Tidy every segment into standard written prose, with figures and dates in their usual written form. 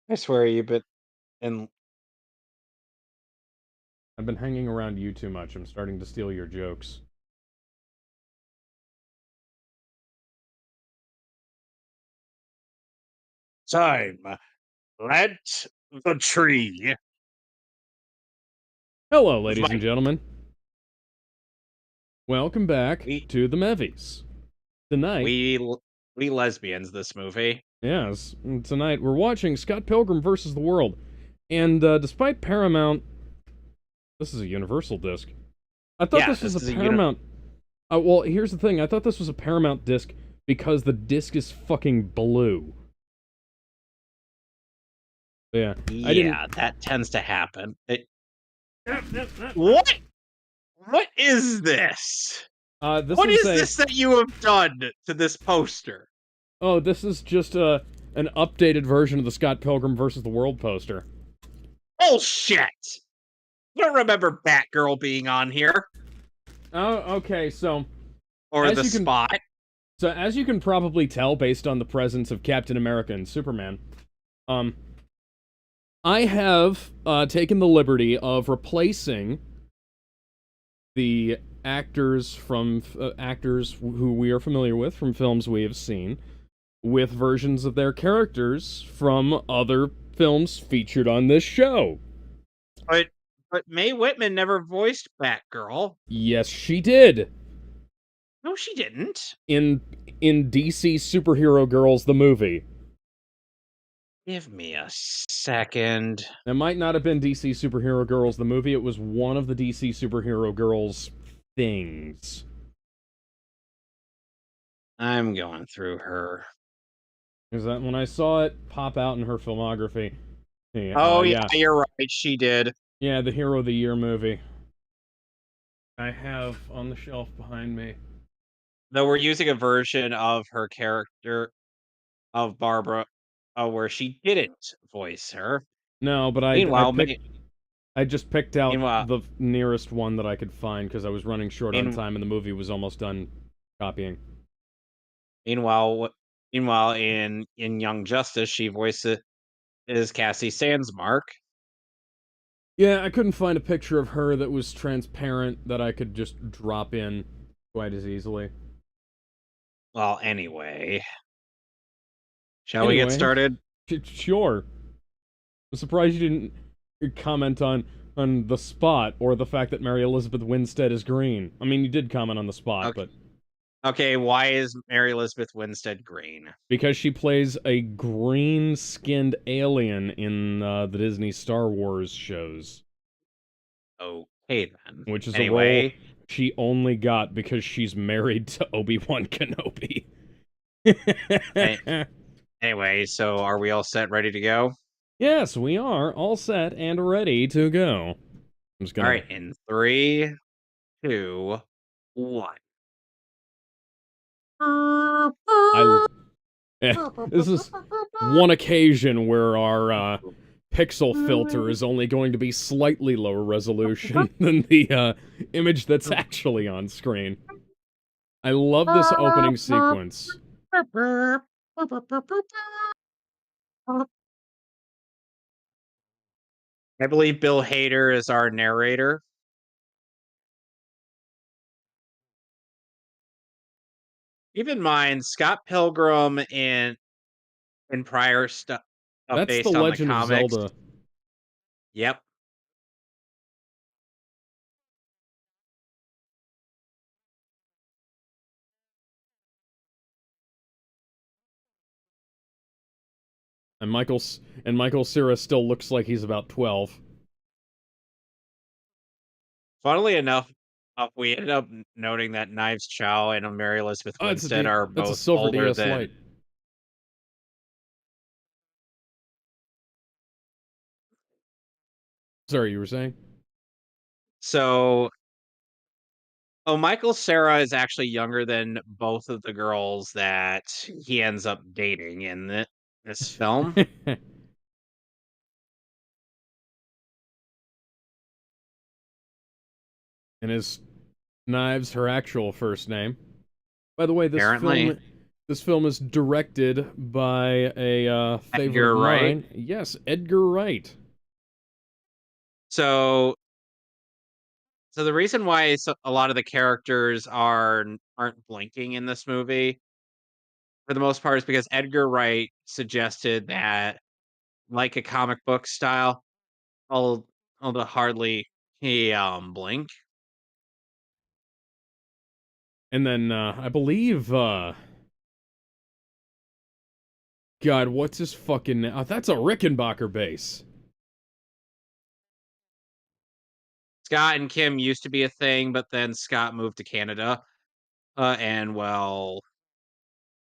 I swear you've been in I've been hanging around you too much. I'm starting to steal your jokes. time. Plant the tree. Hello, With ladies and my gentlemen. Welcome back we to the Mehvies. Tonight, we we lesbians. This movie. yes, tonight we're watching Scott Pilgrim versus the World. And despite Paramount, this is a Universal disc. I thought Yeah, this was this a is a uni. Paramount. Well, here's the thing. I thought this was a Paramount disc because the disc is fucking blue. Yeah, I didn't. Yeah, that tends to happen. What? What is this? This What is is a. this that you have done to this poster? Oh, this is just an updated version of the Scott Pilgrim versus the World poster. Bullshit! I don't remember Batgirl being on here Oh, okay. or As the you can Spot. as you can probably tell based on the presence of Captain America and Superman, um, I have taken the liberty of replacing the actors who we are familiar with from films we have seen with versions of their characters from other films featured on this show. But Mae Whitman never voiced Batgirl. Yes, she did. No, she didn't. in DC Superhero Girls the movie. Give me a second. It might not have been DC Superhero Girls the movie, it was one of the DC Superhero Girls things. I'm going through her. Is that when I saw it pop out in her filmography? Oh, yeah, Yeah. you're right. She did. Yeah, the Hero of the Year movie. I have on the shelf behind me. Though we're using a version of her character of Barbara where she didn't voice her. No, but Meanwhile, May, I just picked out meanwhile, the nearest one that I could find because I was running short on mean, time and the movie was almost done copying. meanwhile, meanwhile, in Young Justice, she voices is Cassie Sandsmark. Yeah, I couldn't find a picture of her that was transparent that I could just drop in quite as easily. Well, anyway, shall we get Anyway, started? sure. I'm surprised you didn't comment on the Spot or the fact that Mary Elizabeth Winstead is green. I mean, you did comment on the Spot, Okay. but Okay, why is Mary Elizabeth Winstead green? because she plays a green-skinned alien in the Disney Star Wars shows, Okay, then. which is a role Anyway, she only got because she's married to Obi-Wan Kenobi. any- anyway, so are we all set, ready to go? Yes, we are all set and ready to go. I'm just All gonna. right, in three, two, one. I. This is one occasion where our pixel filter is only going to be slightly lower resolution than the image that's actually on screen. I love this opening sequence. I believe Bill Hader is our narrator. Keep in mind, Scott Pilgrim in prior stuff That's The based on the Legend of comics. Zelda. Yep. And Michael Cera still looks like he's about 12. Funnily enough, we ended up noting that Knives Chow and Mary Elizabeth Oh, Winstead are that's a both silver older DS than. Lite. Sorry, you were saying? So, Michael Cera is actually younger than both of the girls that he ends up dating in this film. And his Knives her actual first name. By the way, Apparently, This film is directed by a favorite of Edgar Wright. mine. Yes, Edgar Wright. So so the reason why a lot of the characters aren't blinking in this movie, for the most part, is because Edgar Wright suggested that, like a comic book style, I'll I'll hardly blink. And then I believe God, what's his fucking name? Oh, that's a Rickenbacker bass. Scott and Kim used to be a thing, but then Scott moved to Canada, and well,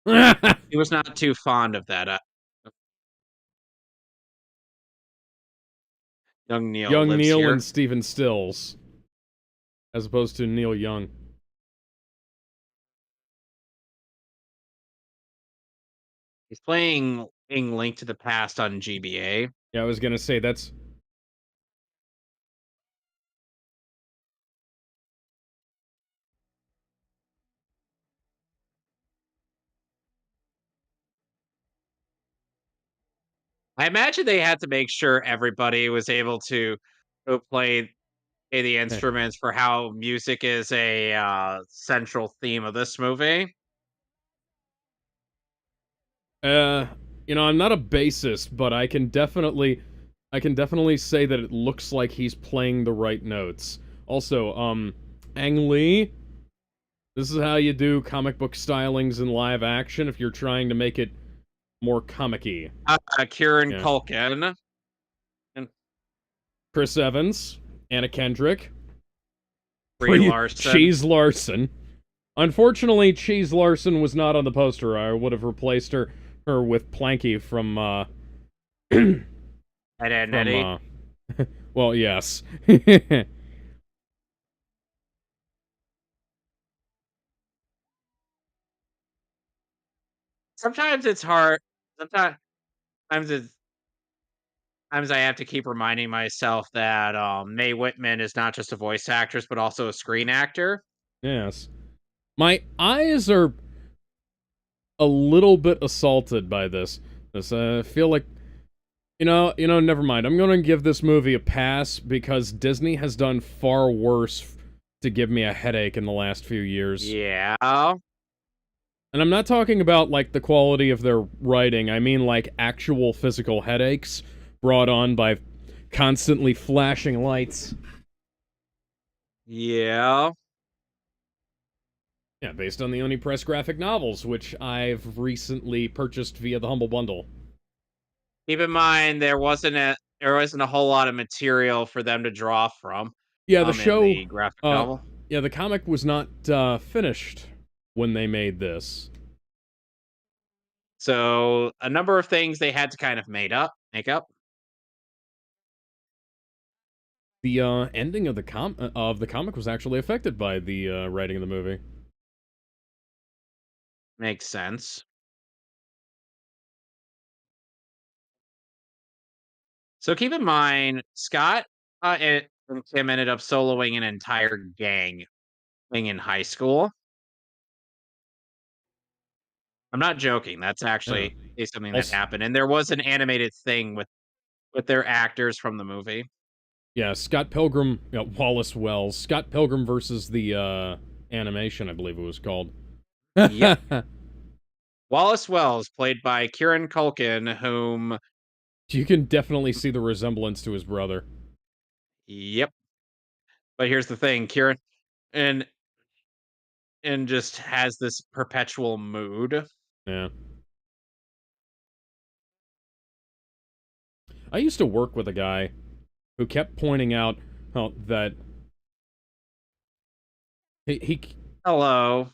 he was not too fond of that. Young Neil Young lives Neil and here. Stephen Stills, as opposed to Neil Young. He's playing Link to the Past on GBA. Yeah, I was gonna say that's I imagine they had to make sure everybody was able to play the eh. instruments for how music is a central theme of this movie. Uh, I'm not a bassist, but I can definitely say that it looks like he's playing the right notes. Also, Ang Lee, this is how you do comic book stylings in live action if you're trying to make it more comic-y. Kieran Yeah. Culkin and Chris Evans, Anna Kendrick, Brie Larson. Cheese Larson. Unfortunately, Cheese Larson was not on the poster. I would have replaced her with Planky from Ed, Ed and from Eddie. well, yes. Sometimes it's hard. Sometimes it's Sometimes I have to keep reminding myself that Mae Whitman is not just a voice actress, but also a screen actor. Yes. My eyes are a little bit assaulted by this. I feel like never mind. I'm going to give this movie a pass because Disney has done far worse to give me a headache in the last few years. Yeah. And I'm not talking about like the quality of their writing. I mean like actual physical headaches brought on by constantly flashing lights. Yeah. Yeah, based on the Oni Press graphic novels, which I've recently purchased via the Humble Bundle. Keep in mind there wasn't a whole lot of material for them to draw from Yeah, the in show, the graphic uh, novel. yeah, the comic was not finished when they made this. So a number of things they had to kind of make up. The ending of the comic was actually affected by the writing of the movie. Makes sense. So keep in mind, Scott and Kim ended up soloing an entire gang thing in high school. I'm not joking. That's Yeah. actually something that Also, happened, and there was an animated thing with their actors from the movie. yeah, Scott Pilgrim, Wallace Wells, Scott Pilgrim versus the animation, I believe it was called. Yep. Wallace Wells, played by Kieran Culkin, whom You can definitely see the resemblance to his brother. yep. But here's the thing, Kieran and just has this perpetual mood. Yeah. I used to work with a guy who kept pointing out that he Hello.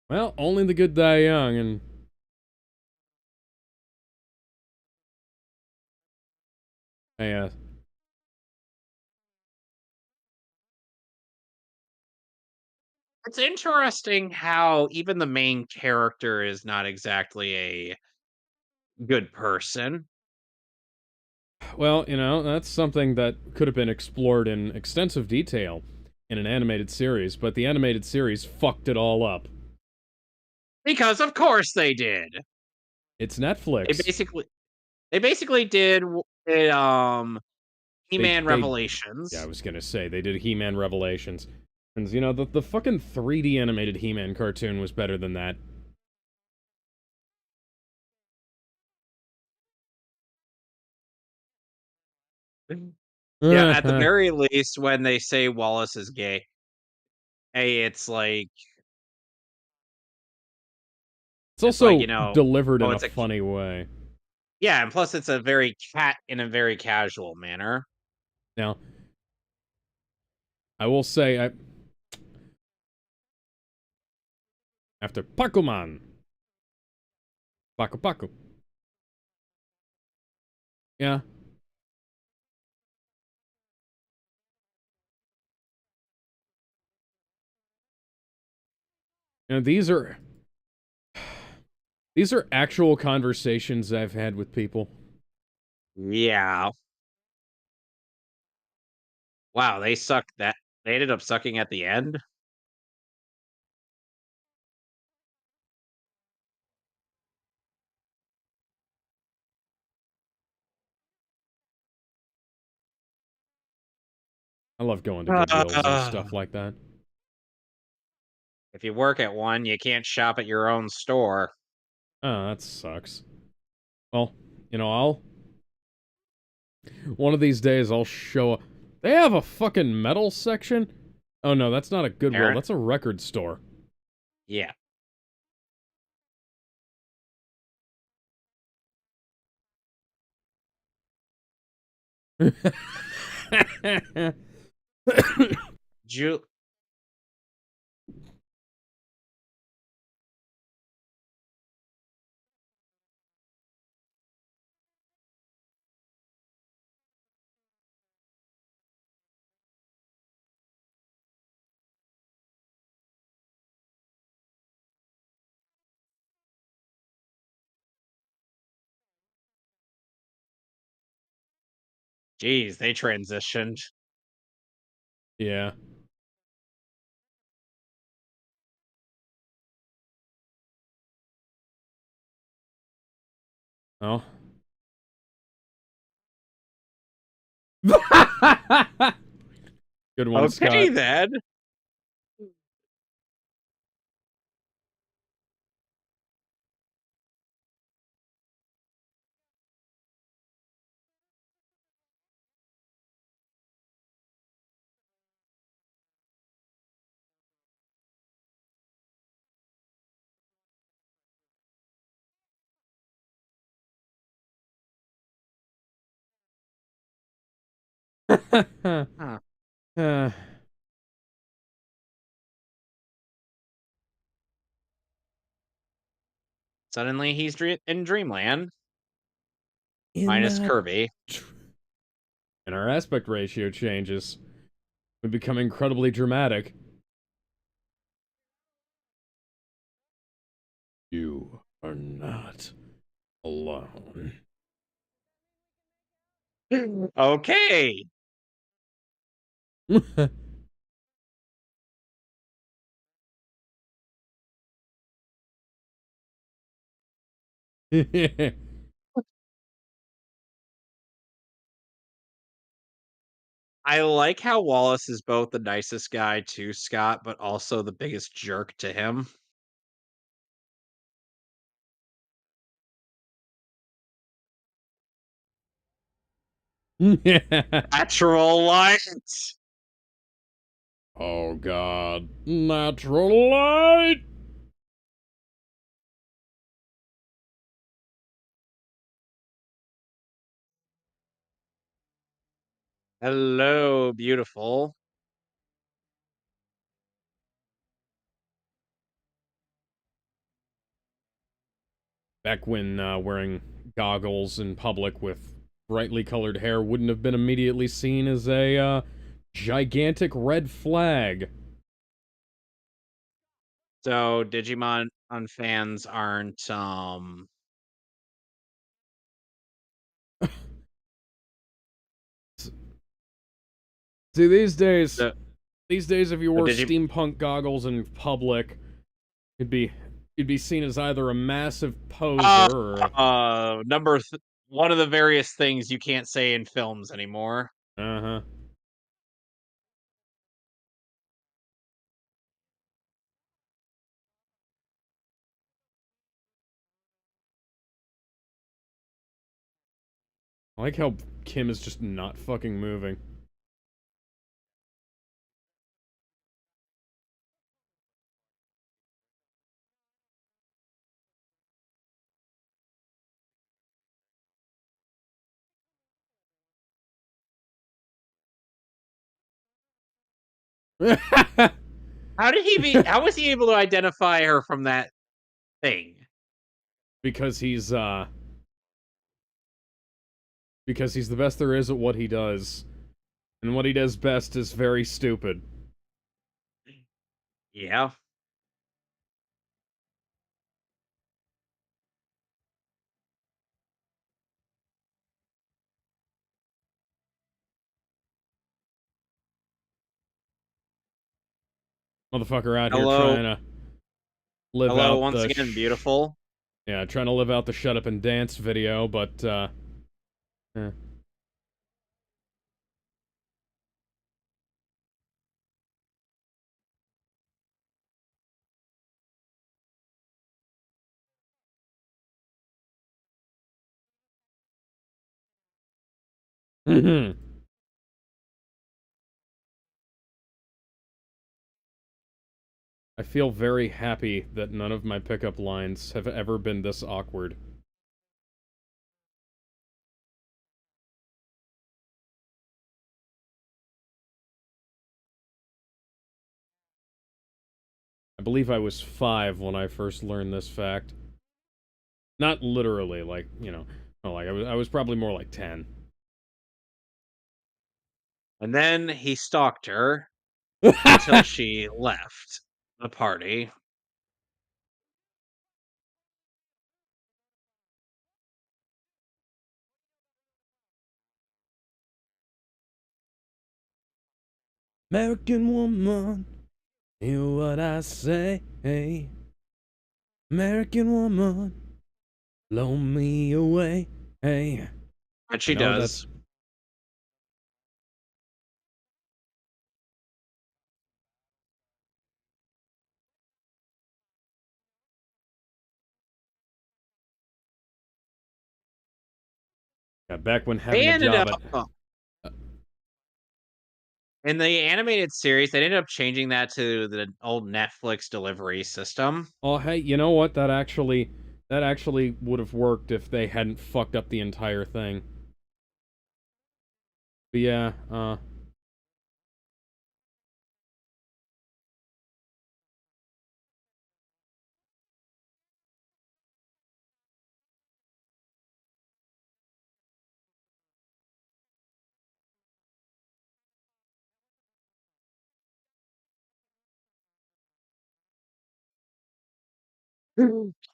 well, only the good die young, and I It's interesting how even the main character is not exactly a good person. Well, that's something that could have been explored in extensive detail in an animated series, but the animated series fucked it all up. Because of course they did. It's They Netflix. basically they basically did They He-Man they Yeah, I Revelations. was gonna say they did He-Man Revelations. And the fucking 3D animated He-Man cartoon was better than that. Yeah, at the very least, when they say Wallace is gay, hey, It's it's like, also delivered oh, in a it's a funny way. yeah, and plus it's a very cat in a very casual manner. Now, I will say, after Pakuman, Paku Paku, yeah, these are actual conversations I've had with people. Yeah. Wow, they ended up sucking at the end? I love going to Goodwills and stuff like that. If you work at one, you can't shop at your own store. Oh, that sucks. Well, I'll one of these days I'll show up. They have a fucking metal section? Oh no, that's not a Goodwill, Aaron? that's a record store. Yeah. Ju Jeez, they transitioned. Yeah. Oh. Good one, Okay, Scott. then. Huh. Suddenly, he's in Dreamland, In minus that, Kirby. and our aspect ratio changes. We become incredibly dramatic. You are not alone. Okay. I like how Wallace is both the nicest guy to Scott, but also the biggest jerk to him. Natural light. Oh god. Natural light! Hello, beautiful. Back when wearing goggles in public with brightly colored hair wouldn't have been immediately seen as a gigantic red flag. So Digimon fans aren't See, the these days, if you the wore Digi steampunk goggles in public, you'd be you'd be seen as either a massive poser uh, or number one of the various things you can't say in films anymore. uh-huh. I like how Kim is just not fucking moving. How was he able to identify her from that thing? because he's the best there is at what he does. And what he does best is very stupid. Yeah. Motherfucker out here Hello, trying to live hello out once the again, beautiful. yeah, trying to live out the shut up and dance video, but eh. I feel very happy that none of my pickup lines have ever been this awkward. I believe I was 5 when I first learned this fact. Not literally, like, no, like I was probably more like 10. And then he stalked her until she left the party. American woman, hear what I say. Hey, American woman, blow me away. Hey, And I she know that's does. yeah, back when They having a ended job up at in the animated series, they ended up changing that to the old Netflix delivery system. oh hey, you know what? That actually would have worked if they hadn't fucked up the entire thing. But yeah,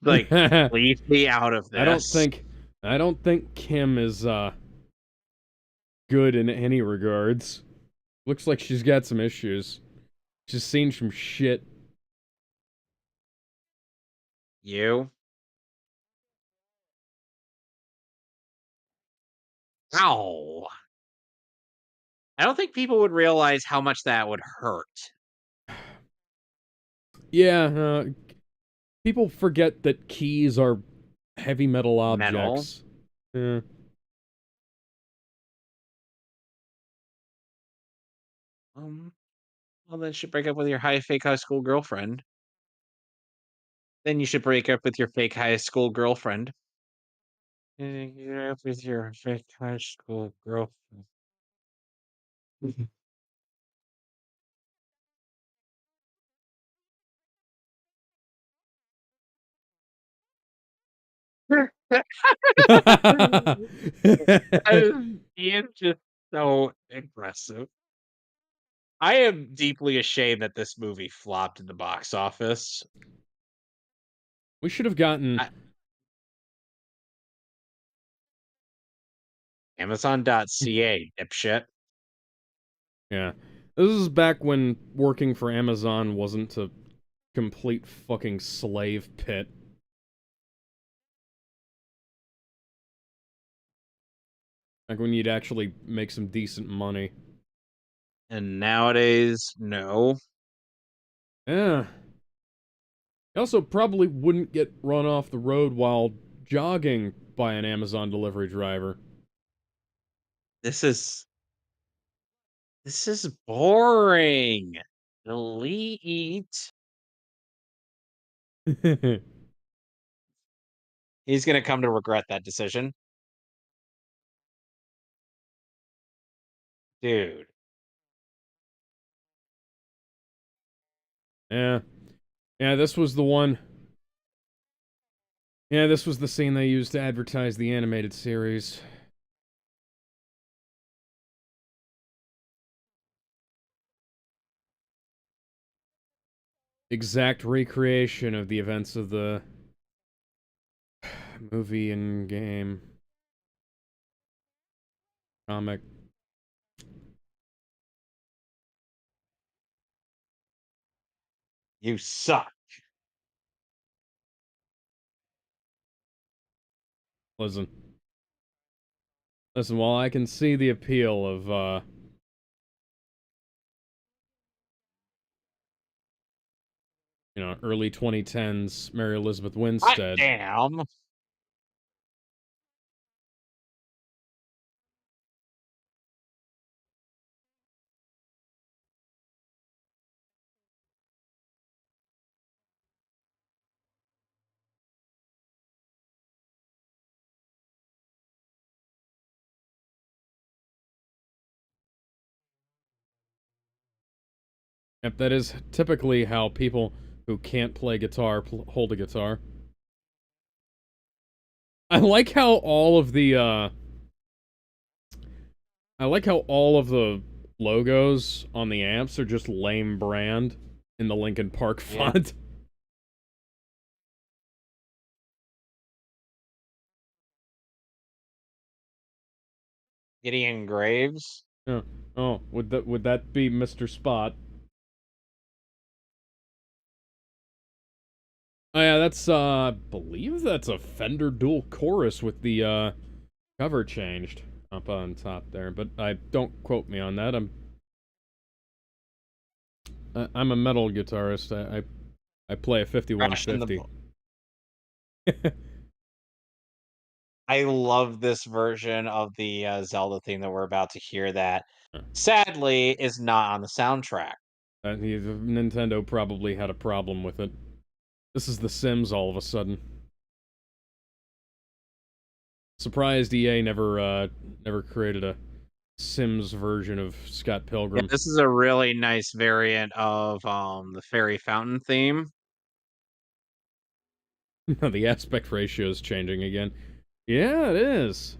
Like, leave me out of I don't this. think I don't think Kim is good in any regards. Looks like she's got some issues. She's seen some shit. You? Ow. I don't think people would realize how much that would hurt. Yeah, people forget that keys are heavy metal Metal. objects. Yeah. Um, well, then you should break up with your fake high school girlfriend. Then you should break up with your fake high school girlfriend. Break up with your fake high school girlfriend. Ian's just so aggressive. I am deeply ashamed that this movie flopped in the box office. We should have gotten. I, Amazon.ca, dipshit. Yeah. This is back when working for Amazon wasn't a complete fucking slave pit. Like when you'd actually make some decent money. And nowadays, no. Yeah. You also probably wouldn't get run off the road while jogging by an Amazon delivery driver. This is this is boring. Delete. He's gonna come to regret that decision. Dude. Yeah. Yeah, this was the one. Yeah, this was the scene they used to advertise the animated series. Exact recreation of the events of the movie and game comic. You suck. Listen. Listen, while I can see the appeal of early 2010s Mary Elizabeth Hot Winstead. damn. Yep, that is typically how people who can't play guitar hold a guitar. I like how all of the I like how all of the logos on the amps are just lame brand in the Linkin Park Yeah. font. Gideon Graves. Oh, oh, would that be Mr. Spot? Oh yeah, that's I believe that's a Fender dual chorus with the cover changed up on top there, but I don't quote me on that. I'm a metal guitarist. I play a Crash in the 5150. I love this version of the Zelda theme that we're about to hear that sadly is not on the soundtrack. Nintendo probably had a problem with it. This is The Sims all of a sudden. Surprised EA never created a Sims version of Scott Yeah, Pilgrim. this is a really nice variant of the fairy fountain theme. The aspect ratio is changing again. Yeah, it is.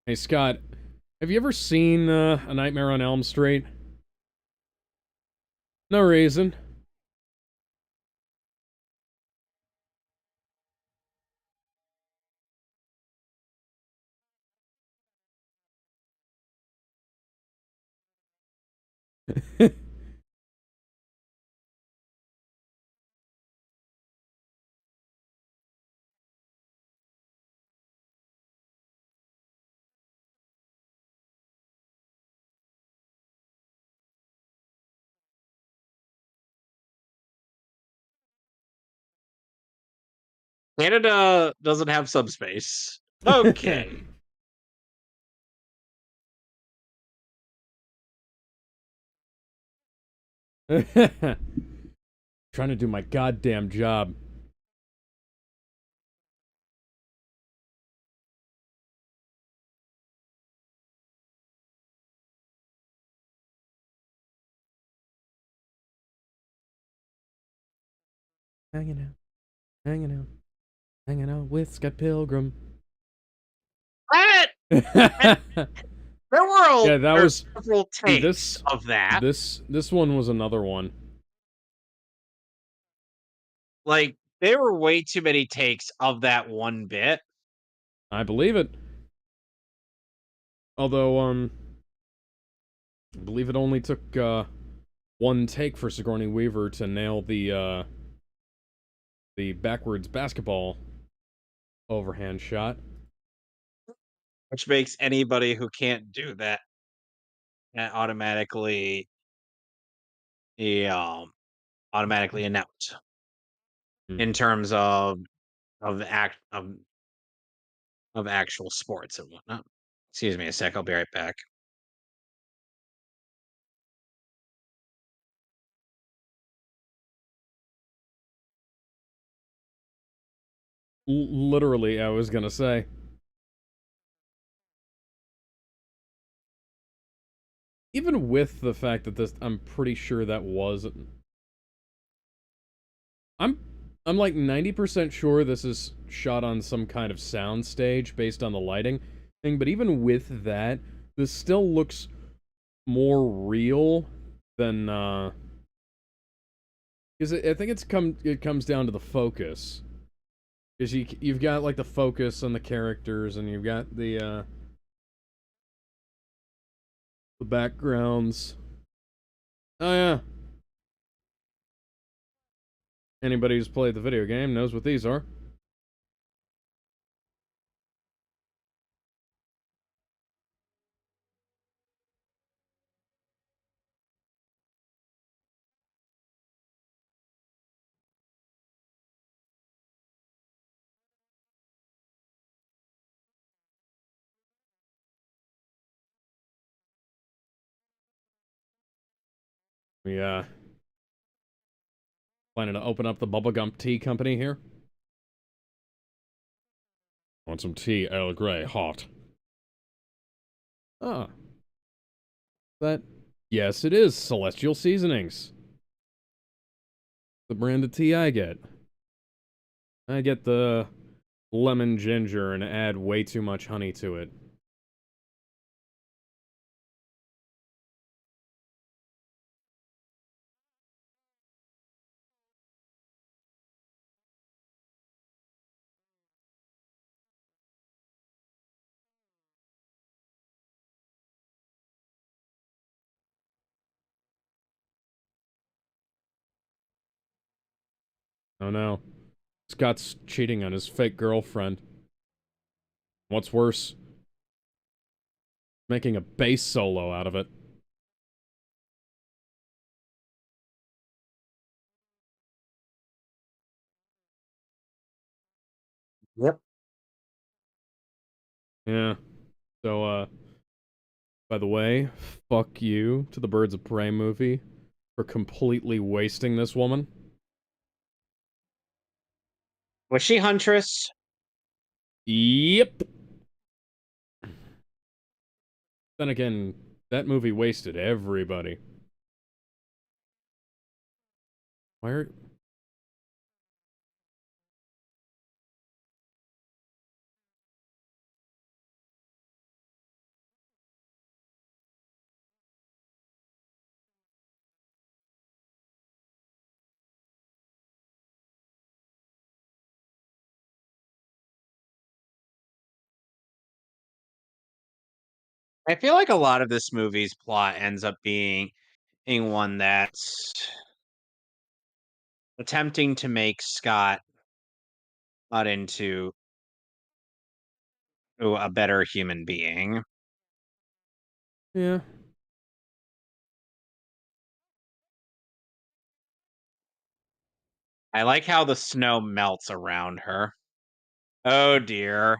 Hey Scott, have you ever seen A Nightmare on Elm Street? No reason. Canada doesn't have subspace. Okay. Trying to do my goddamn job. Hanging out, hanging out, hanging out with Scott Pilgrim. What? And there were Yeah, that was several see takes of that. this one was another one. Like, there were way too many takes of that one bit. I believe it. Although, I believe it only took one take for Sigourney Weaver to nail the backwards basketball overhand shot. Which makes anybody who can't do that, automatically um, automatically an out Hmm. in terms of act of actual sports and whatnot. Excuse me a sec, I'll be right back. Literally, I was gonna say. Even with the fact that this, I'm pretty sure that was. I'm I'm like 90% sure this is shot on some kind of sound stage based on the lighting thing, but even with that, this still looks more real than because I think it comes down to the focus. Because you've got like the focus on the characters, and you've got the backgrounds. Oh yeah, anybody who's played the video game knows what these are. We planning to open up the bubblegum tea company here. Want some tea, Earl Grey, hot. Ah, that. Yes, it is Celestial Seasonings. The brand of tea I get. I get the lemon ginger and add way too much honey to it. Oh no. Scott's cheating on his fake girlfriend. What's worse, making a bass solo out of it. Yep. Yeah. So, by the way, fuck you to the Birds of Prey movie for completely wasting this woman. Was she Huntress? Yep. Then again, that movie wasted everybody. Why are... I feel like a lot of this movie's plot ends up being one that's attempting to make Scott not into a better human being. Yeah. I like how the snow melts around her. Oh dear.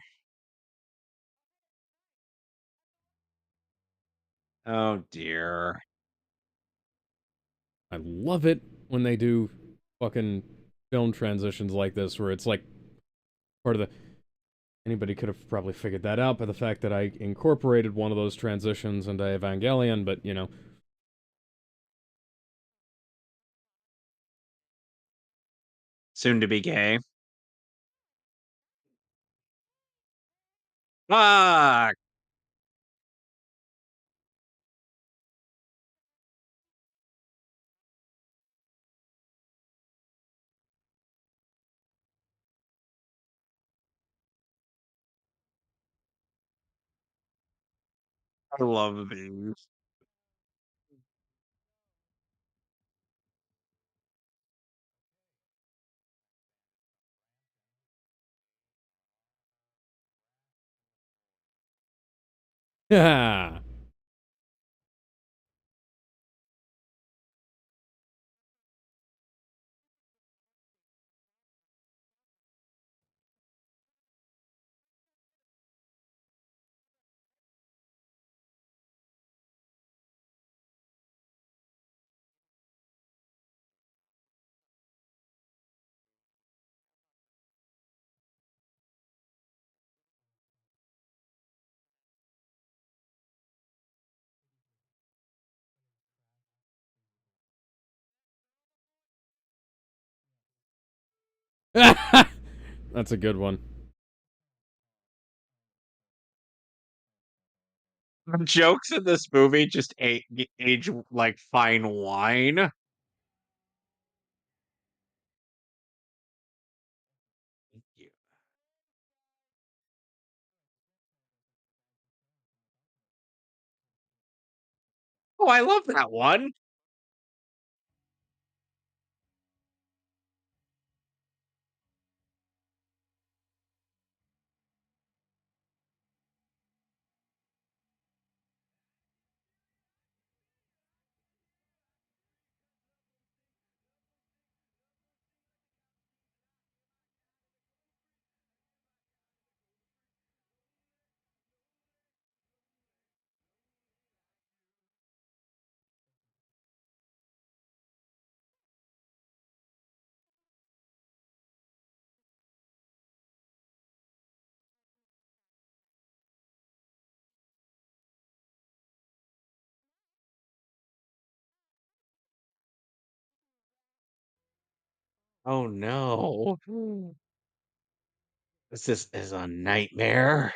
Oh dear. I love it when they do fucking film transitions like this, where it's like part of the... Anybody could have probably figured that out by the fact that I incorporated one of those transitions into Evangelion, but, you know. Soon to be gay. Fuck. I love these. Yeah. That's a good one. The jokes in this movie just age like fine wine. Thank you. Oh, I love that one. Oh no. This is a nightmare.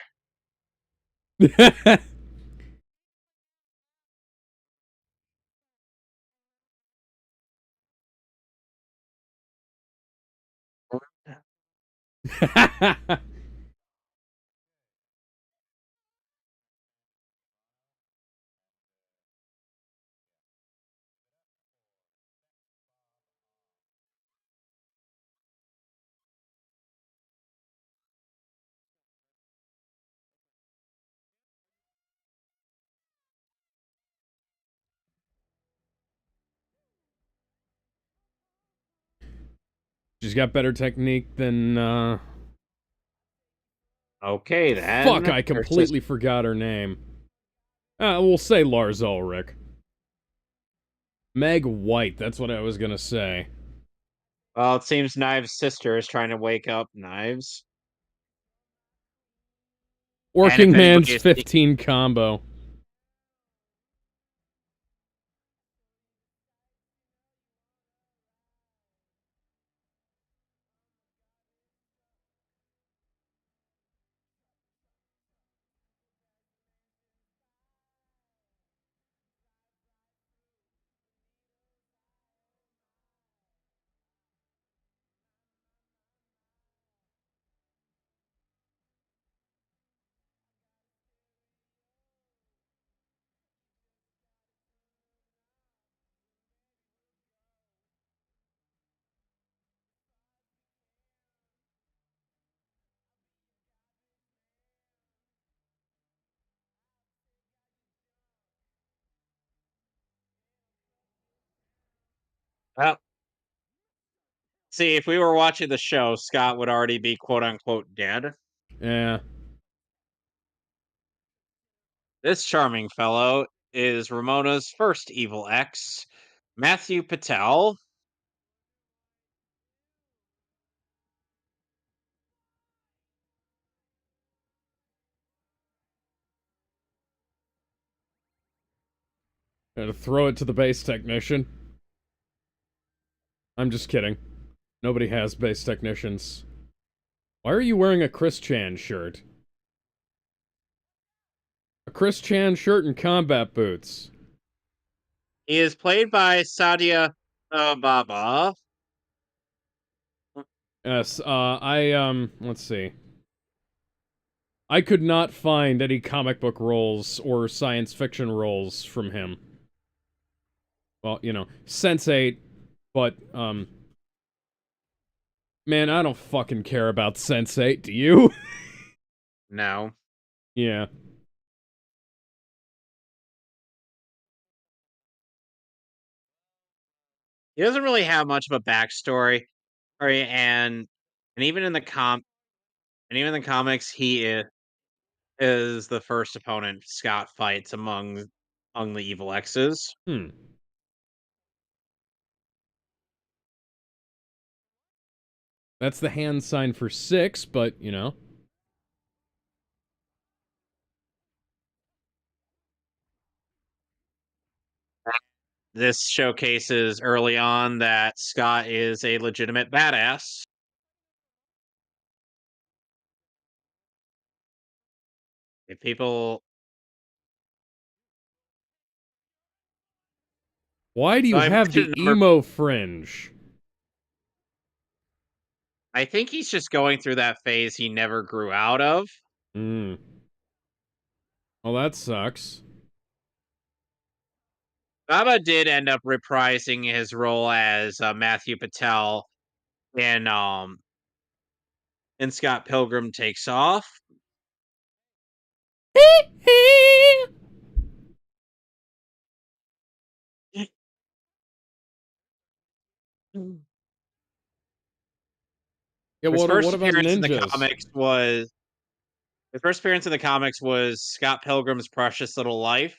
She's got better technique than, Okay fuck, then. I Her sis completely forgot her name. We'll say Lars Ulrich. Meg White, that's what I was gonna say. well, it seems Knives' sister is trying to wake up Knives. And if Working anybody Man's is 15 combo. well, see, if we were watching the show, Scott would already be quote unquote dead. Yeah. This charming fellow is Ramona's first evil ex, Matthew Patel. Gotta throw it to the base technician. I'm just kidding. Nobody has base technicians. Why are you wearing a Chris Chan shirt? A Chris Chan shirt and combat boots. He is played by Sadia Baba. Yes, let's see. I could not find any comic book roles or science fiction roles from him. Well, Sense8, but, man, I don't fucking care about Sense8, do you? No. Yeah. He doesn't really have much of a backstory, or and even in the even in the comics, is the first opponent Scott fights among the evil X's. Hmm. That's the hand sign for 6, but. This showcases early on that Scott is a legitimate badass. If people, Why do so you I have mentioned the a number. emo fringe? I think he's just going through that phase he never grew out of. Hmm. Well, that sucks. Baba did end up reprising his role as Matthew Patel in Scott Pilgrim Takes Off. Yeah, His what first about appearance in the ninjas? comics was his first appearance in the comics was Scott Pilgrim's Precious Little Life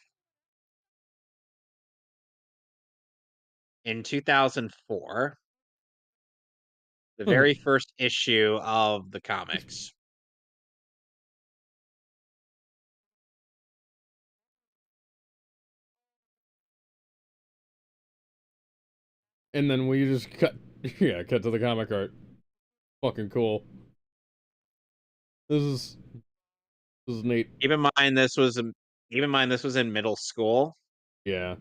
in 2004, the very first issue of the comics. And then we just cut, yeah, cut to the comic art. Fucking cool. This is this is neat. Keep in mind this was in, Keep in mind this was in middle school. Yeah.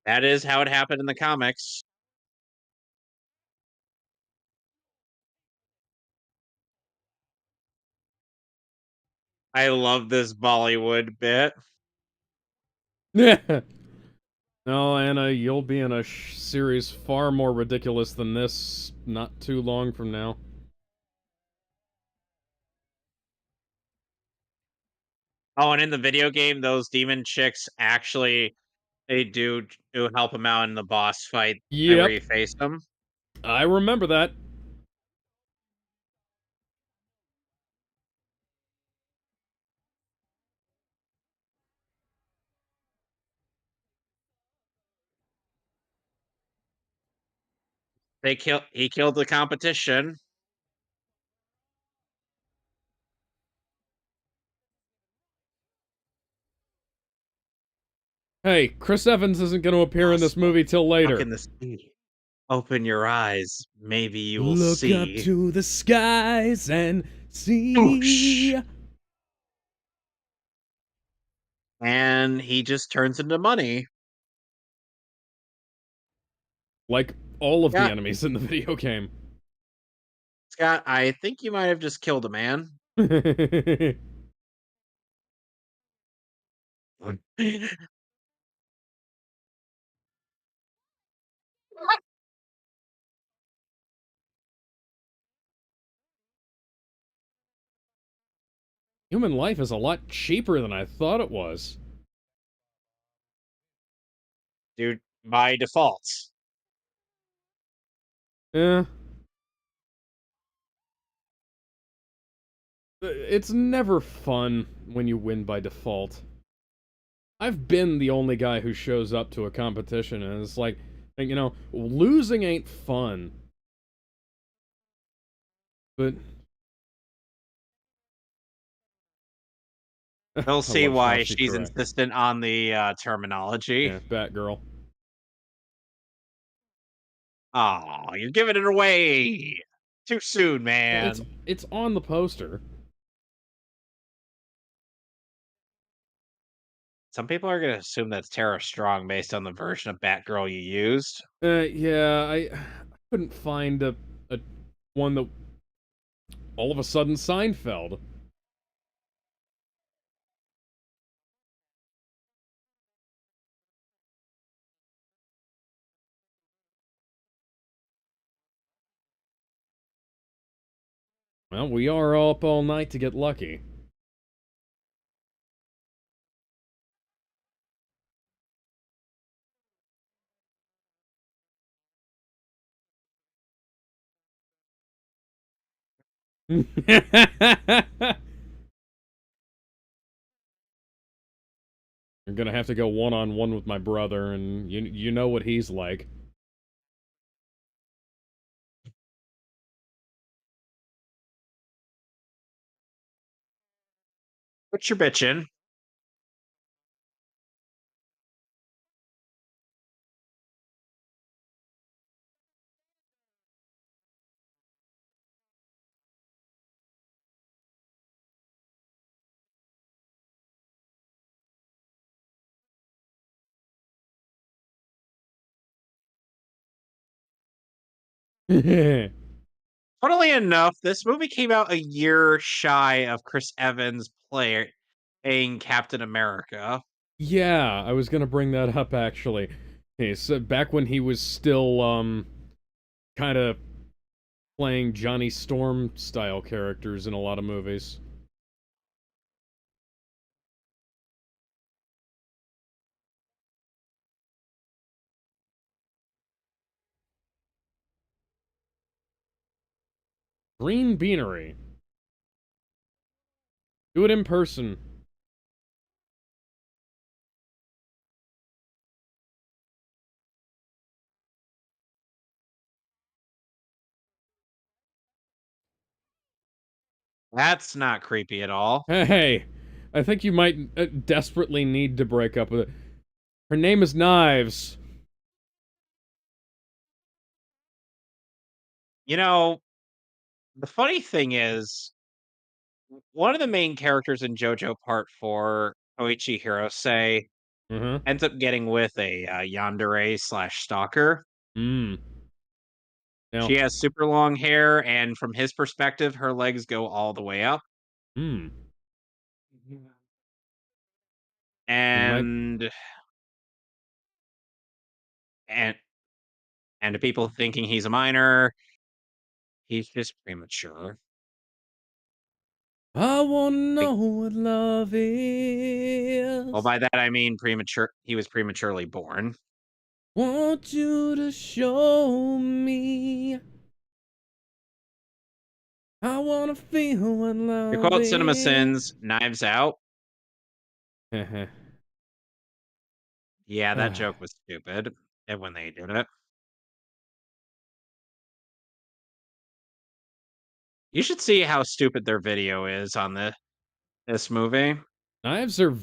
That is how it happened in the comics. I love this Bollywood bit. Yeah. No, Anna, you'll be in a series far more ridiculous than this not too long from now. Oh, and in the video game, those demon chicks actually they do help him out in the boss fight where Yep. you face them. I remember that. He killed the competition. Hey, Chris Evans isn't going to appear in this Possible. movie till Walk later. in the sea. Open your eyes. Maybe you will Look up see. to the skies and Whoosh. see. And he just turns into money. Like all of the Yeah, enemies in the video game. Scott, I think you might have just killed a man. Human life is a lot cheaper than I thought it was. Dude, by default. Yeah. It's never fun when you win by default. I've been the only guy who shows up to a competition, and it's like, losing ain't fun. But We'll I see love how why she she's correct. insistent on the terminology. Yeah, Batgirl. Oh, you're giving it away too soon, Well, it's man. it's on the poster. Some people are going to assume that's Tara Strong based on the version of Batgirl you used. Yeah, couldn't find a one that all of a sudden Seinfeld. Well, we are up all night to get lucky. You're gonna have to go one-on-one with my brother, and you know what he's like. What you're bitching. Funnily enough, this movie came out a year shy of Chris Evans playing Captain America. Yeah, I was gonna bring that up actually. Hey, so back when he was still kind of playing Johnny Storm style characters in a lot of movies. Green Beanery. Do it in person. That's not creepy at all. Hey, I think you might desperately need to break up with it. Her name is Knives. You know, the funny thing is, one of the main characters in JoJo Part 4, Koichi Hirose, Uh-huh. ends up getting with a yandere slash stalker. Hmm. Now, She has super long hair, and from his perspective, her legs go all the way up. hmm. It might. And and and to people thinking he's a minor, he's just premature. I wanna Like, know what love well, is. by that I mean premature. He was prematurely born. Want you to show me. I wanna feel what To love quote is. CinemaSins, "Knives Out." Yeah, that joke was stupid. And when they did it, you should see how stupid their video is on this movie. Knives are.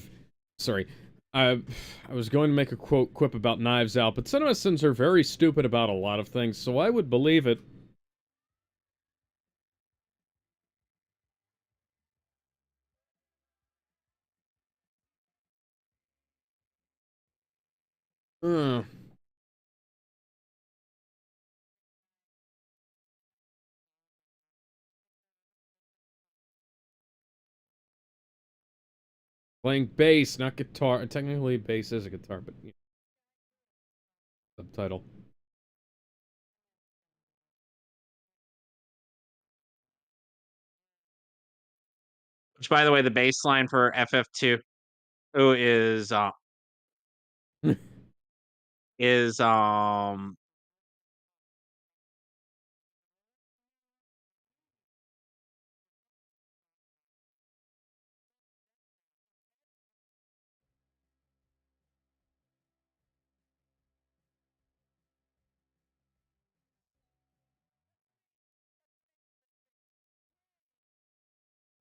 Sorry. I I was going to make a quip about Knives Out, but CinemaSins are very stupid about a lot of things, so I would believe it. Uh, Playing bass, not guitar. Technically, bass is a guitar, but subtitle. Which, by the way, the baseline for FF2 is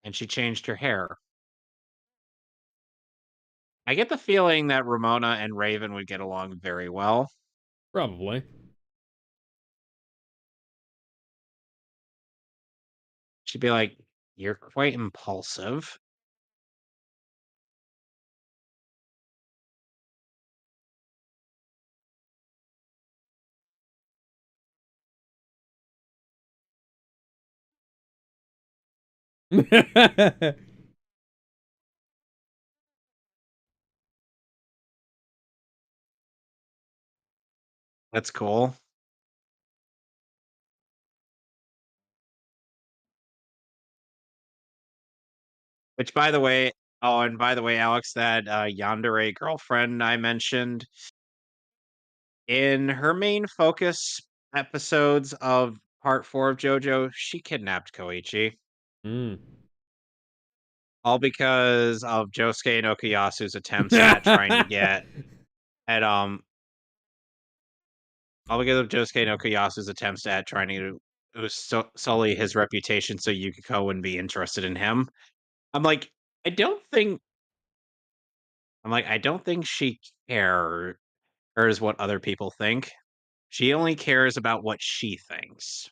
and she changed her hair. I get the feeling that Ramona and Raven would get along very well. Probably. She'd be like, "You're quite impulsive." That's cool. Which, by the way, oh, and by the way, Alex, that yandere girlfriend I mentioned in her main focus episodes of part 4 of JoJo, she kidnapped Koichi. Mm. All because of Josuke and Okuyasu's attempts at trying to get at all because of Josuke and Okuyasu's attempts at trying to sully his reputation so Yukiko wouldn't be interested in him. I'm like, I don't think I don't think she cares what other people think. She only cares about what she thinks.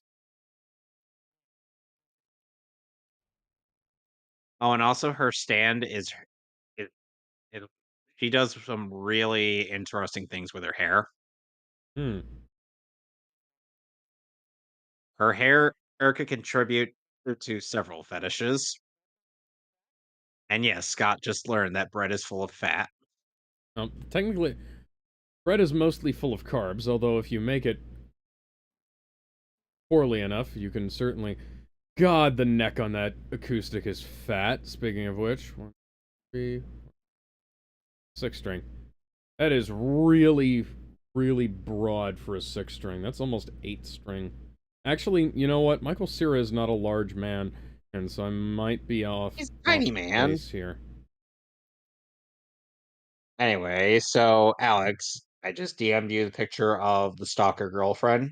Oh, and also her stand is it, it she does some really interesting things with her hair. Hmm. Her hair could contribute to several fetishes. And yes, Scott just learned that bread is full of fat. Technically, bread is mostly full of carbs, although if you make it poorly enough, you can certainly... God, the neck on that acoustic is fat, speaking of which. 1, 3, 6 string. That is really, really broad for a 6 string. That's almost 8 string. Actually, you know what? Michael Cera is not a large man, and so I might be He's a off tiny man. base here. Anyway, so Alex, I just DM'd you the picture of the stalker girlfriend.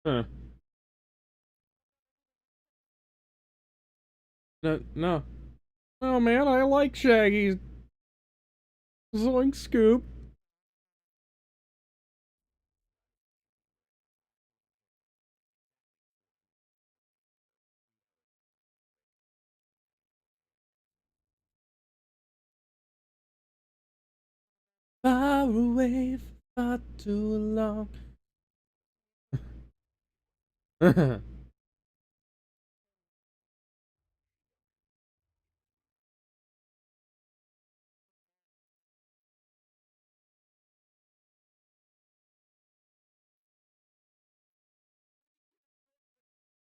Huh. No, no. Oh man, I like Shaggy's Zoink Scoop. Far away for far too long.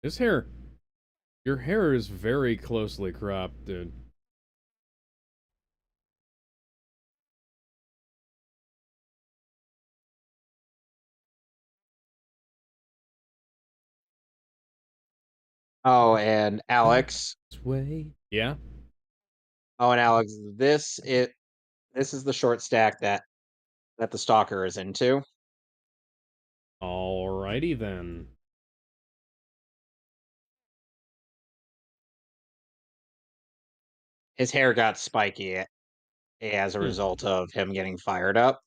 His hair. Your hair is very closely cropped, dude. Oh, and Alex. This way. Yeah? Oh, and Alex, this is the short stack that the stalker is into. Alrighty then. His hair got spiky as a Hmm. result of him getting fired up.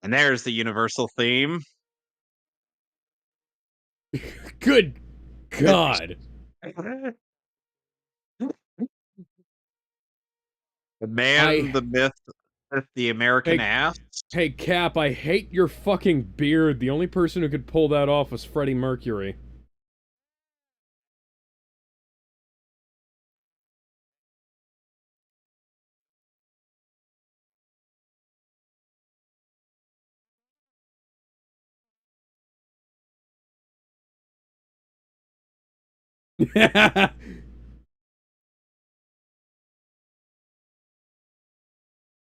And there's the universal theme. Good God. The I... man, the myth, the American Hey, ass. hey, Cap, I hate your fucking beard. The only person who could pull that off was Freddie Mercury.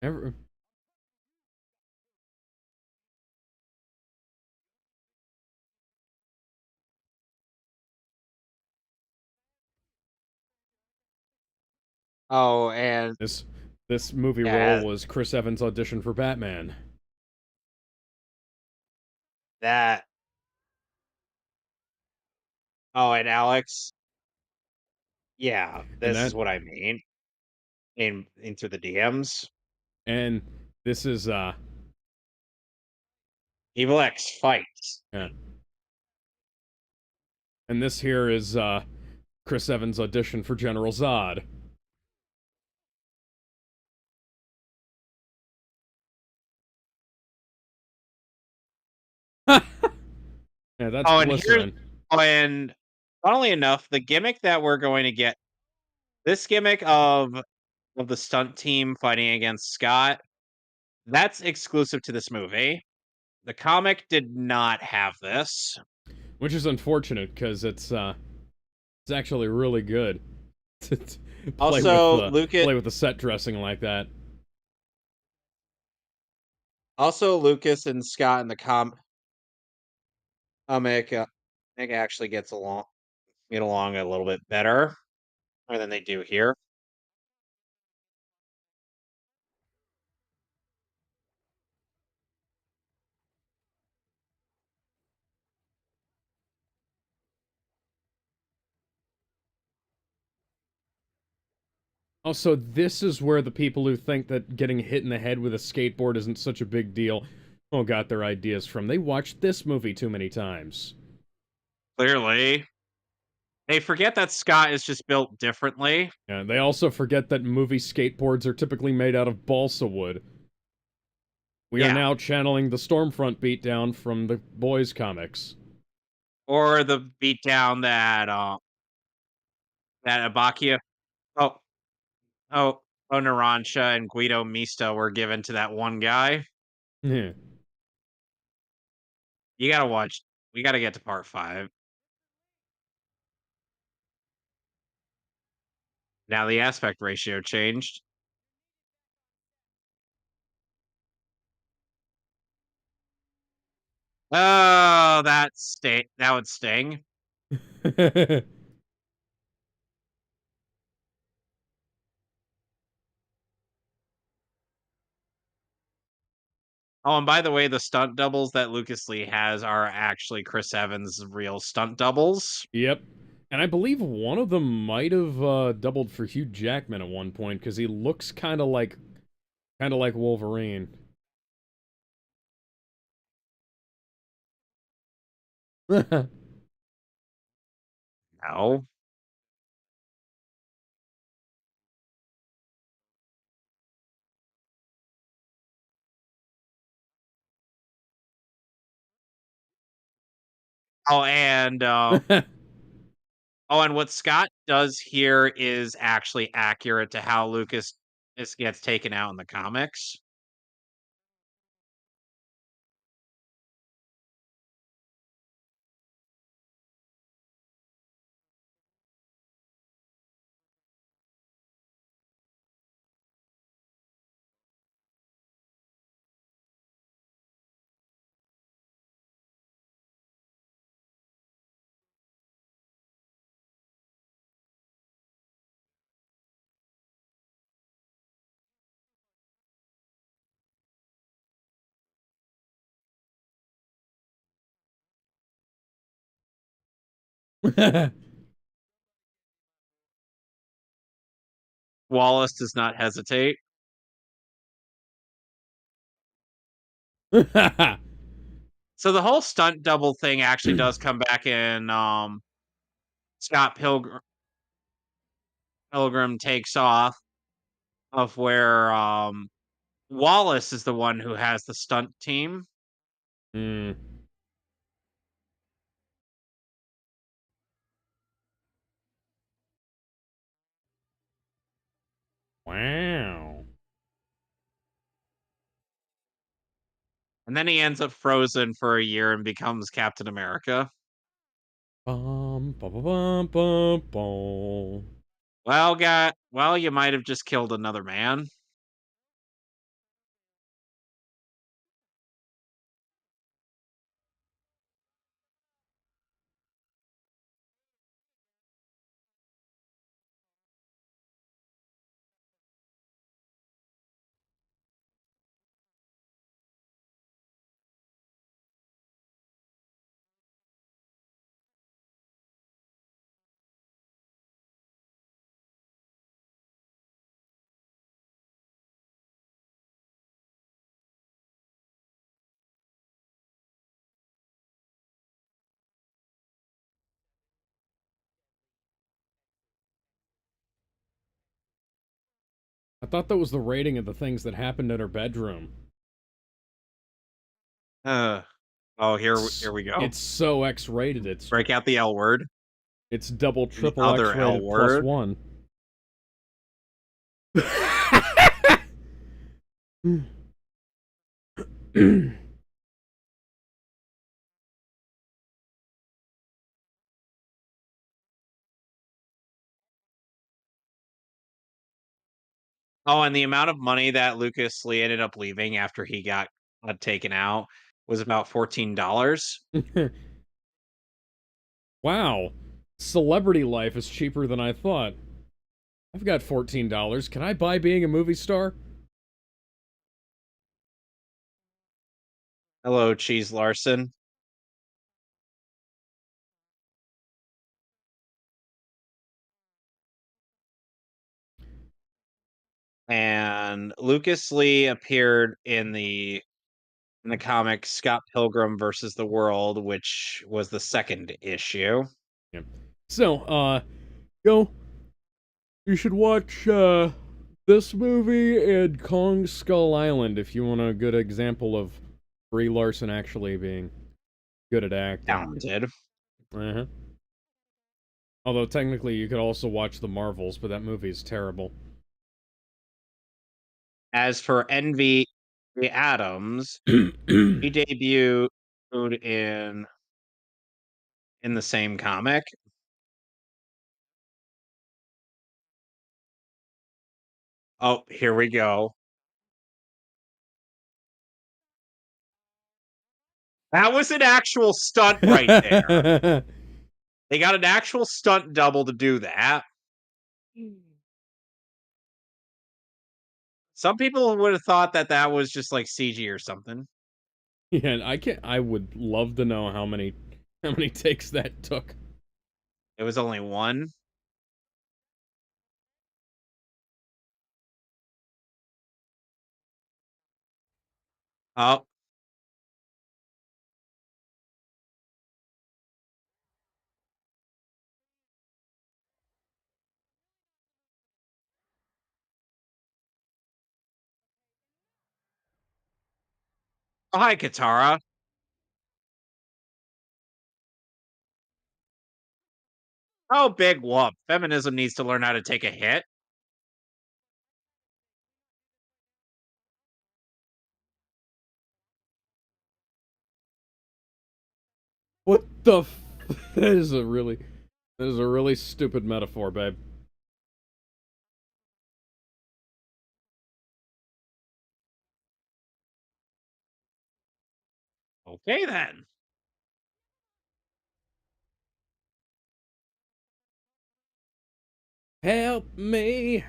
Ever... Oh, and This this movie role yeah, was Chris Evans' audition for Batman. that. Oh, and Alex. Yeah, And this is that what I mean. Into the DMs. and this is Evil X fights. yeah. And this here is Chris Evans' audition for General Zod. Yeah, that's Oh, and here's glistening. oh, and funnily enough, the gimmick that we're going to get this gimmick of the stunt team fighting against Scott, that's exclusive to this movie. The comic did not have this. Which is unfortunate, because it's actually really good to Also, Lucas play with the set dressing like that. Lucas and Scott in the comic, I think actually get along a little bit better more than they do here. Also, this is where the people who think that getting hit in the head with a skateboard isn't such a big deal, got their ideas from. They watched this movie too many times. Clearly, they forget that Scott is just built differently. And they also forget that movie skateboards are typically made out of balsa wood. We are Yeah, now channeling the Stormfront beatdown from the boys' comics. or the beatdown that Abakia, oh oh Narancia and Guido Mista were given to that one guy. Yeah. You gotta watch. We gotta get to part 5. Now the aspect ratio changed. Oh, that would sting. Oh, and by the way, the stunt doubles that Lucas Lee has are actually Chris Evans' real stunt doubles. Yep. And I believe one of them might have doubled for Hugh Jackman at one point, because he looks kind of like Wolverine. No. Oh, and and what Scott does here is actually accurate to how Lucas this gets taken out in the comics. Wallace does not hesitate. So the whole stunt double thing actually does come back in Scott Pilgrim takes off of where Wallace is the one who has the stunt team. Hmm. Wow. And then he ends up frozen for a year and becomes Captain America. Bum, bum, bum, bum, bum, bum. Well, you might have just killed another man. thought that was the rating of the things that happened in her bedroom. Uh, oh, here we go. It's so X-rated. Break out the L word. It's double, The triple other L X-rated plus word. one. Oh, and the amount of money that Lucas Lee ended up leaving after he got taken out was about $14. Wow. Celebrity life is cheaper than I thought. I've got $14. Can I buy being a movie star? Hello, Cheese Larson. And Lucas Lee appeared in the comic Scott Pilgrim versus the World, which was the second issue. Yeah. So, go. You should watch, this movie and Kong Skull Island if you want a good example of Brie Larson actually being good at acting. Talented. Uh-huh. Although, technically, you could also watch The Marvels, but that movie is terrible. As for Envy Adams, he debuted in the same comic. Oh, here we go. That was an actual stunt right there. They got an actual stunt double to do that. Some people would have thought that that was just like CG or something. Yeah, I would love to know how many takes that took. It was only one. Oh, hi, Katara. Oh, big whoop. Feminism needs to learn how to take a hit. What the that is a really stupid metaphor, babe. Okay, then. Help me.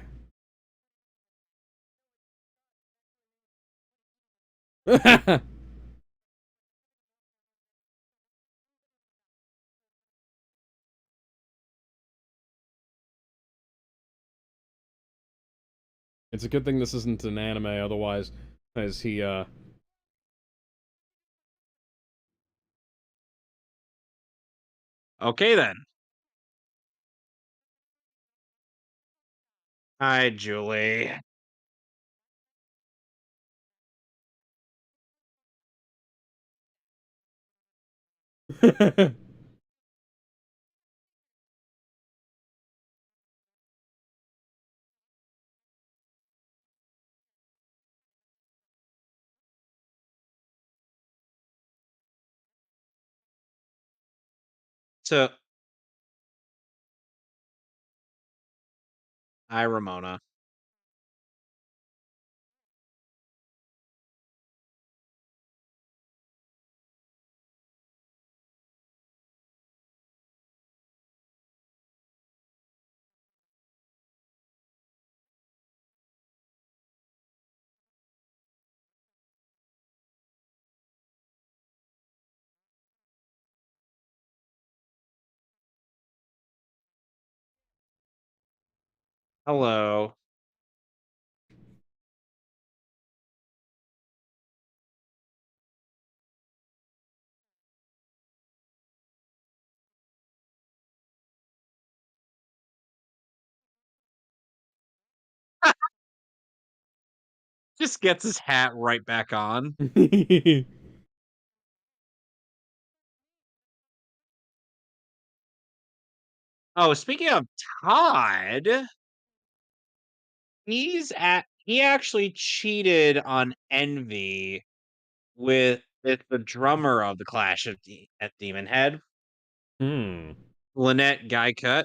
It's a good thing this isn't an anime, otherwise, as he, Okay, then. Hi, Julie. So, hi, Ramona. Hello. Just gets his hat right back on. Oh, speaking of Todd, he actually cheated on Envy with the drummer of the Clash at Demon Head, Hmm. Lynette Guycut.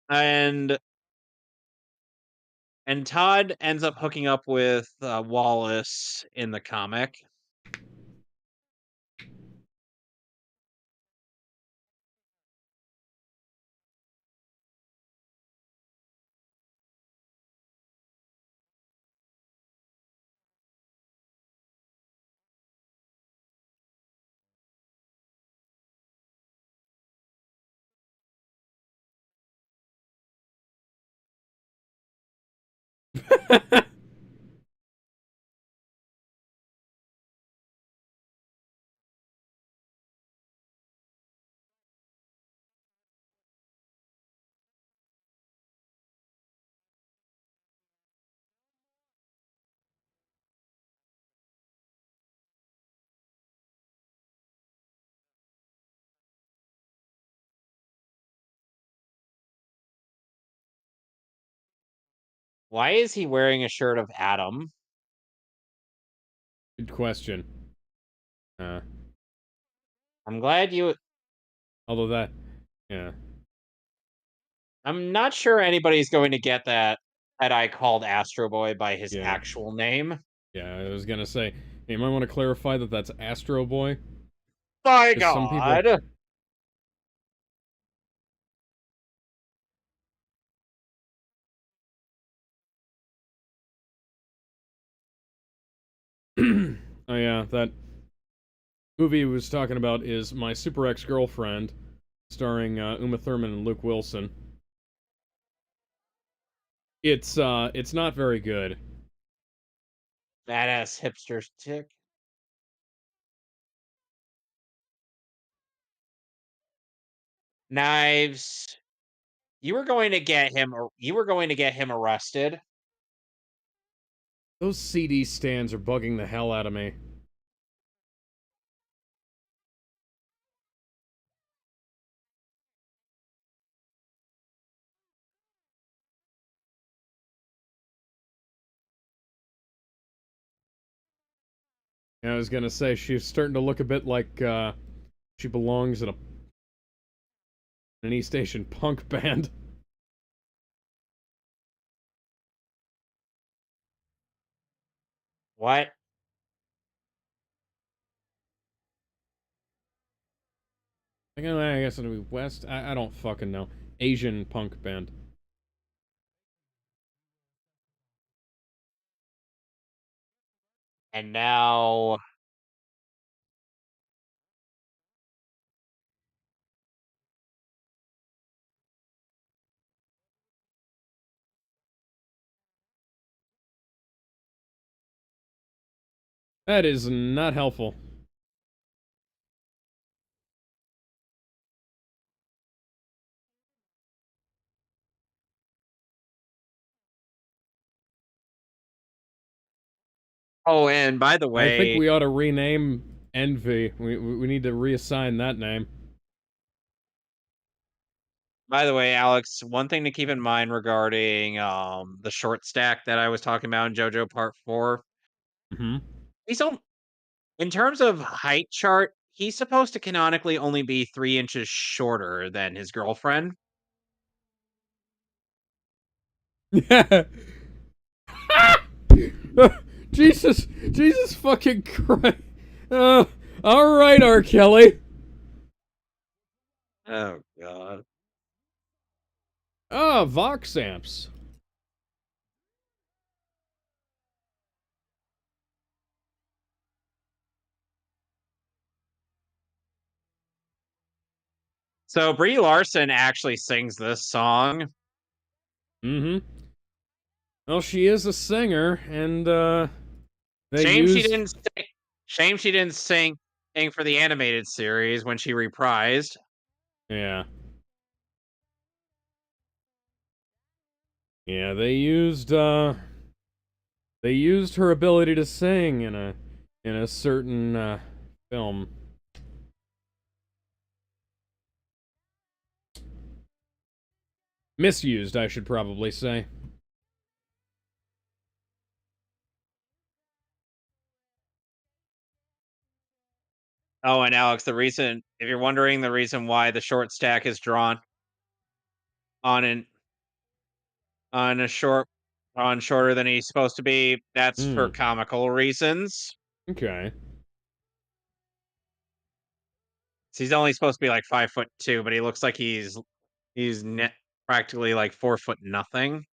And Todd ends up hooking up with Wallace in the comic. Why is he wearing a shirt of Adam? Good question. Uh, I'm glad you. although that, yeah, I'm not sure anybody's going to get that I called Astro Boy by his yeah, actual name. yeah. I was gonna say, you might want to clarify that that's Astro Boy, My because some people. God. Oh yeah, that movie he was talking about is My Super Ex-Girlfriend, starring Uma Thurman and Luke Wilson. It's not very good. Badass hipster chick. Knives. You were going to get him arrested. Those CD stands are bugging the hell out of me. And I was gonna say she's starting to look a bit like she belongs in an East Asian punk band. What? I guess it'll be West. I don't fucking know. Asian punk band. And now That is not helpful. oh, and by the I think way, we ought to rename Envy. We need to reassign that name. Alex, one thing to keep in mind regarding the short stack that I was talking about in JoJo Part 4, Hmm. he's on in terms of height chart, he's supposed to canonically only be 3 inches shorter than his girlfriend. Yeah. Jesus fucking Christ. All right, R. Kelly. Oh God. Ah, Vox amps. So Brie Larson actually sings this song. Mm-hmm. Well, she is a singer, and they Shame she used. didn't sing, shame she didn't sing thing for the animated series when she reprised. Yeah. Yeah, they used her ability to sing in a certain film. Misused, I should probably say. Oh, and Alex, if you're wondering the reason why the short stack is drawn on an on a short on shorter than he's supposed to be, that's for Hmm. comical reasons. Okay. So he's only supposed to be like 5'2", but he looks like he's practically like 4 foot nothing.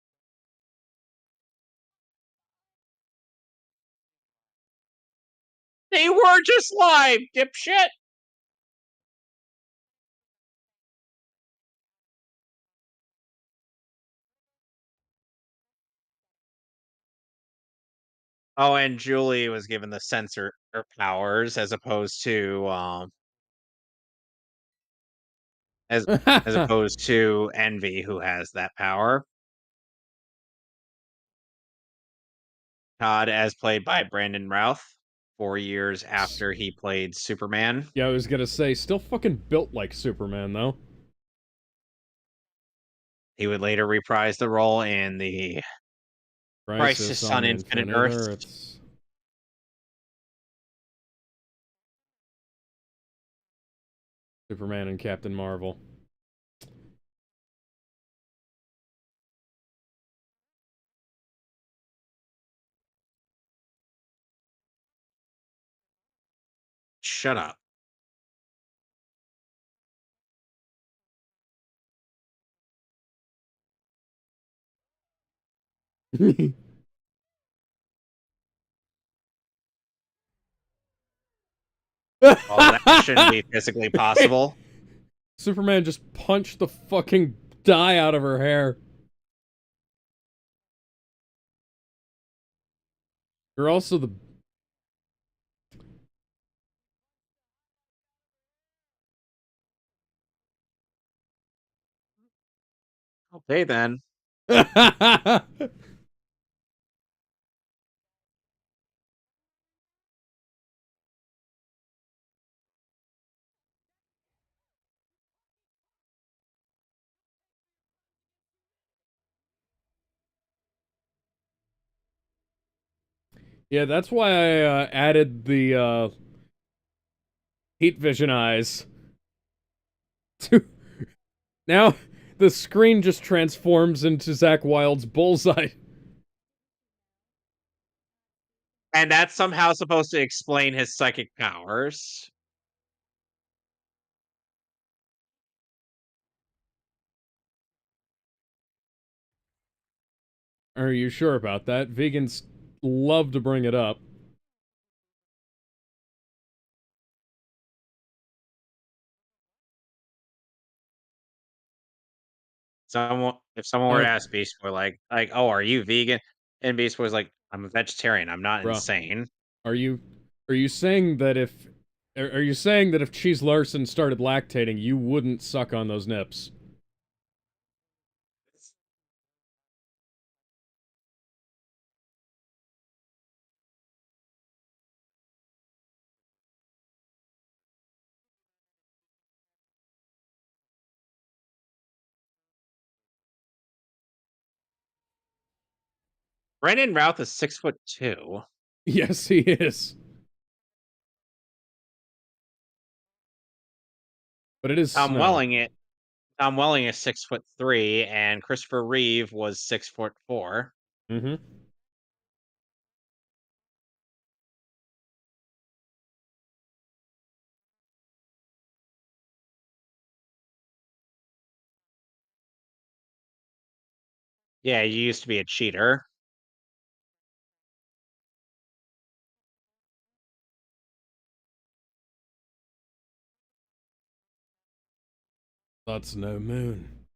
They were just live, dipshit. Oh, and Julie was given the censor powers as as opposed to Envy, who has that power. Todd, as played by Brandon Routh, 4 years after he played Superman. Yeah, I was gonna say, still fucking built like Superman, though. He would later reprise the role in the Crisis Crisis on on Infinite Infinite Earths. Earths. Superman and Captain Marvel. Shut up. Well, that shouldn't be physically possible. Superman just punched the fucking dye out of her hair. You're also the. Okay, then. Yeah, that's why I added the heat vision eyes. To now, the screen just transforms into Zach Wilde's bullseye. And that's somehow supposed to explain his psychic powers. Are you sure about that? Vegans love to bring it up. If someone were to Uh, ask Beast Boy, oh, are you vegan? And Beast Boy's like, I'm a vegetarian. I'm not bruh, insane. are you are you saying that if are you saying that if Cheese Larson started lactating, you wouldn't suck on those nips? Brandon Routh is 6'2". Yes, he is. But it is Tom snow. Welling it Tom Welling is 6'3", and Christopher Reeve was 6'4". Mm-hmm. Yeah, you used to be a cheater. That's no moon.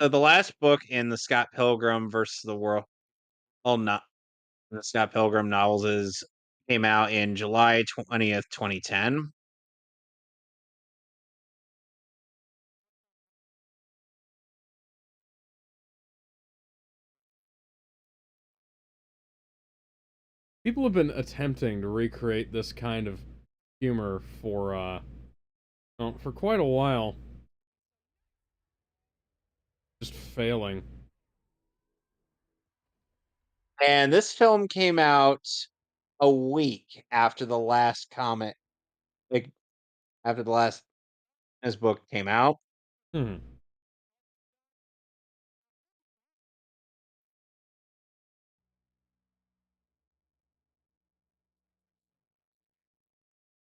So the last book in the Scott Pilgrim versus the World, well, not the Scott Pilgrim novels, is came out in July 20th, 2010. People have been attempting to recreate this kind of humor for quite a while, just failing. And this film came out a week after the last comic, like after the last his book came out. Hmm.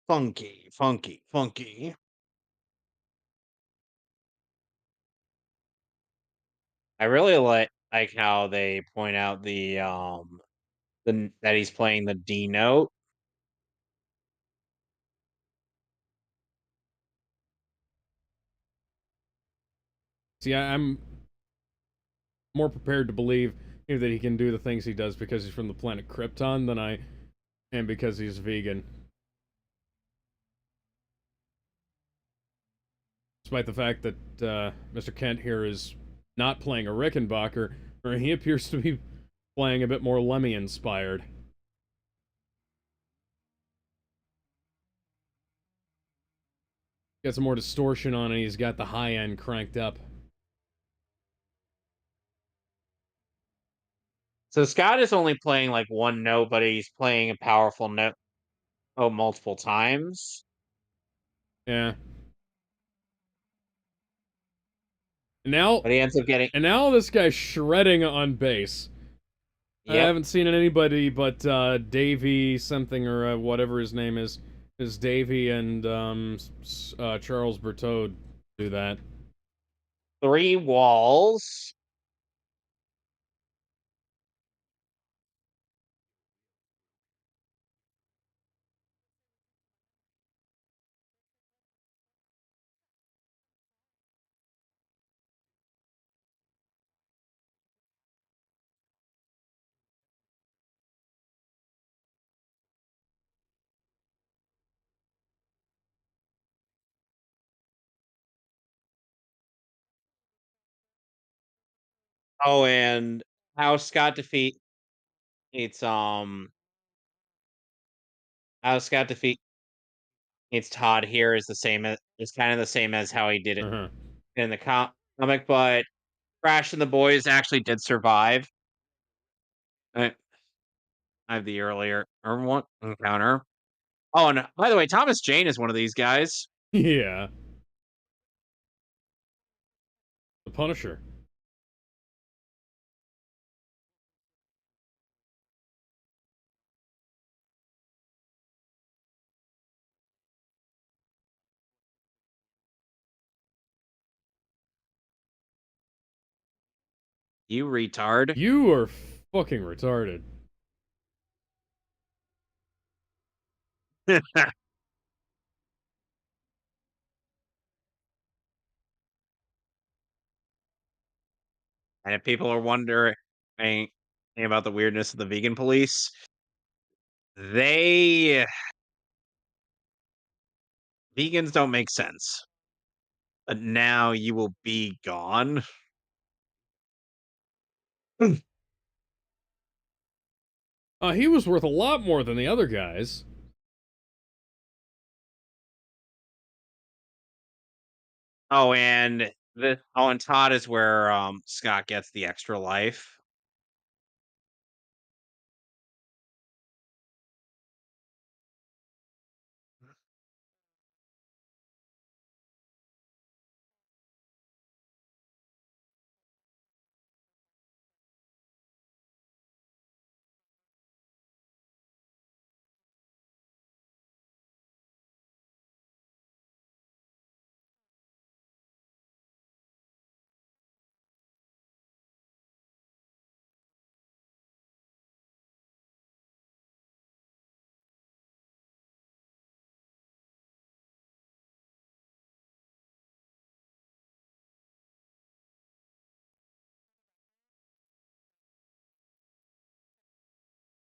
Funky, funky, funky. I really like how they point out that he's playing the D note. See, I'm more prepared to believe that he can do the things he does because he's from the planet Krypton than I am because he's vegan. Despite the fact that Mr. Kent here is not playing a Rickenbacker, or he appears to be playing a bit more Lemmy inspired. Got some more distortion on it. He's got the high end cranked up. So Scott is only playing like one note, but he's playing a powerful note multiple times. Yeah. And now, But he ends up getting, and now this guy's shredding on bass. I yep, haven't seen anybody but Davey something or whatever his name is Davey and Charles Bertode do that. three walls. Oh, and how Scott defeat it's how Scott defeat it's Todd here is the same as is kind of the same as how he did it Uh-huh. in the comic, but Crash and the boys actually did survive. I, I have the earlier or one encounter. Oh, and by the way, Thomas Jane is one of these guys. Yeah. The Punisher. You retard. You are fucking retarded. And if people are wondering about the weirdness of the vegan police, they vegans don't make sense. But now you will be gone. He was worth a lot more than the other guys. Oh, and and Todd is where Scott gets the extra life.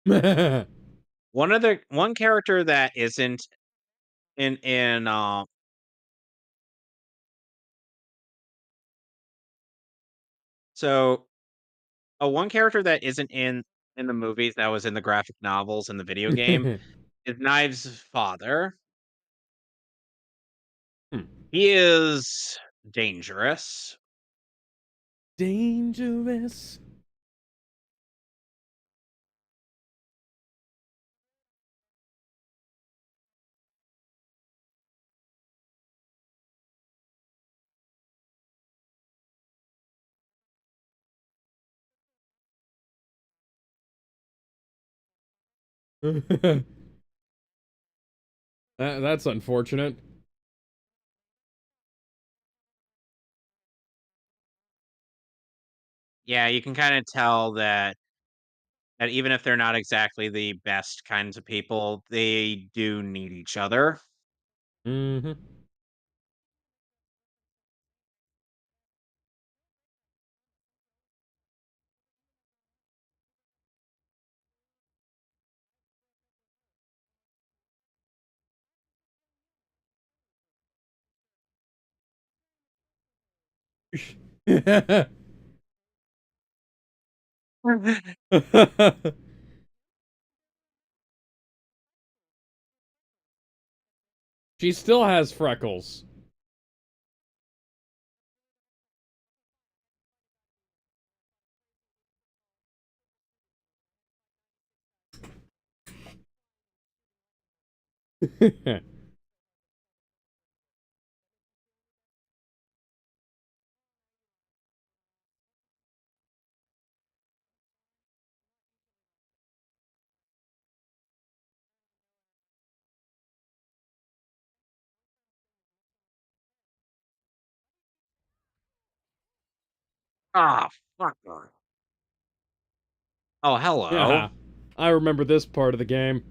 One character that isn't in so one character that isn't in the movies that was in the graphic novels and the video game is Knives' father. Hmm. He is dangerous. Dangerous. That's unfortunate. Yeah, you can kinda tell that even if they're not exactly the best kinds of people, they do need each other. Hmm. She still has freckles. Ah, fuck her. Oh, hello. Yeah, I remember this part of the game.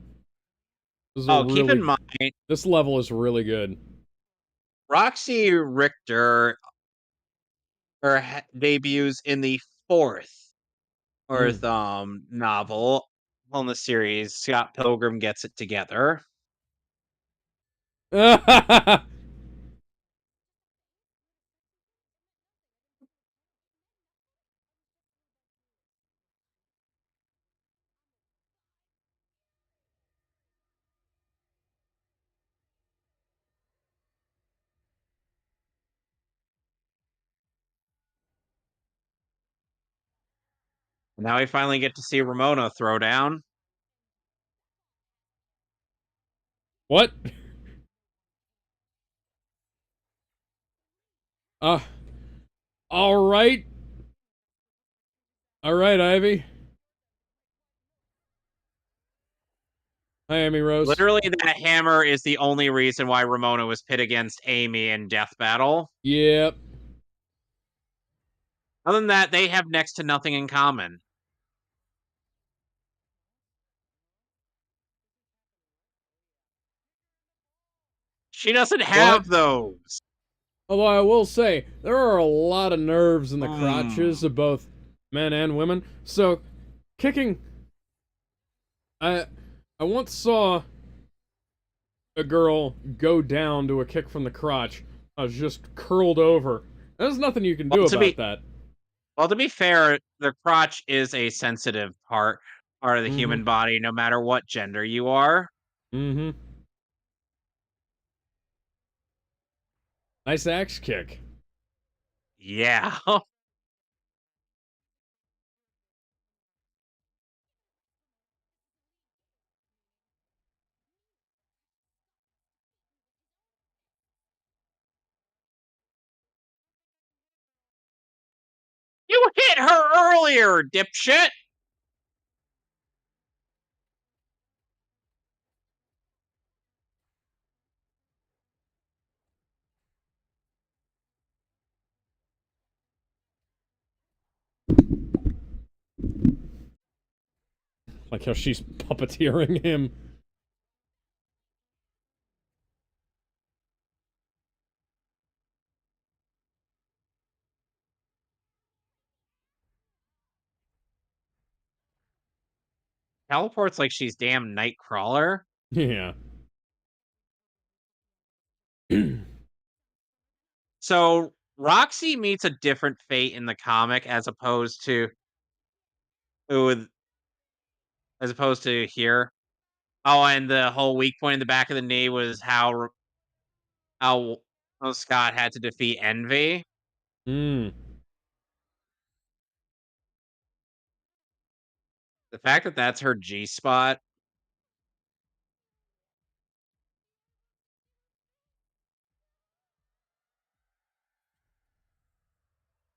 This is a Oh, keep in really, mind, this level is really good. Roxy Richter debuts in the 4th Mm. novel on the series. Scott Pilgrim gets it together. Now we finally get to see Ramona throw down. What? Uh, alright. Alright, Ivy. Hi, Amy Rose. Literally, that hammer is the only reason why Ramona was pit against Amy in Death Battle. Yep. Other than that, they have next to nothing in common. She doesn't What? have those. Although I will say, there are a lot of nerves in the crotches Hmm. of both men and women. So, kicking... I I once saw a girl go down to a kick from the crotch. I was just curled over. There's nothing you can Well, do to about be that. well, to be fair, the crotch is a sensitive part of the Mm-hmm. human body, no matter what gender you are. Mm-hmm. Nice axe kick. Yeah. You hit her earlier, dipshit. Like how she's puppeteering him. teleports like she's damn Nightcrawler. Yeah. So Roxy meets a different fate in the comic with as opposed to here. Oh, and the whole weak point in the back of the knee was how Scott had to defeat Envy. Mm. The fact that that's her G spot.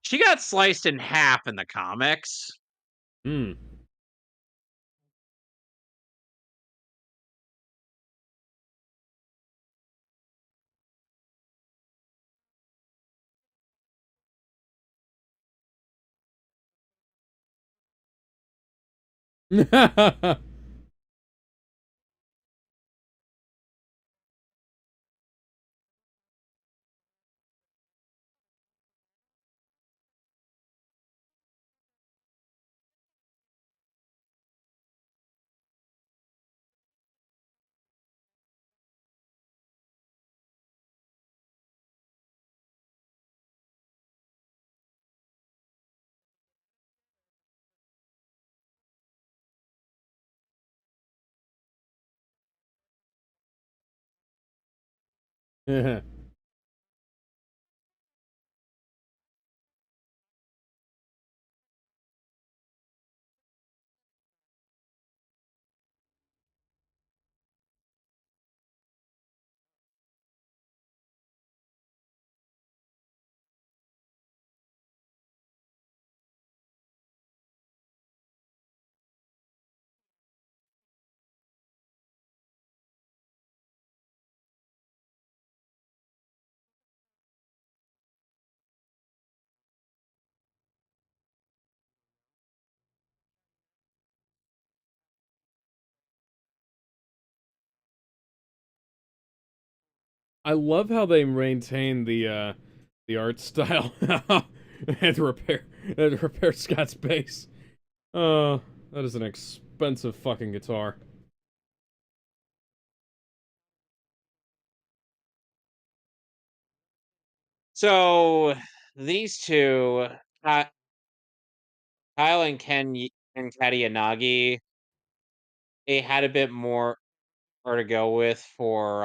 She got sliced in half in the comics. Mm. I love how they maintain the art style and repair Scott's bass. That is an expensive fucking guitar. So these two, uh, Kyle and and Katayanagi, they had a bit more to go with for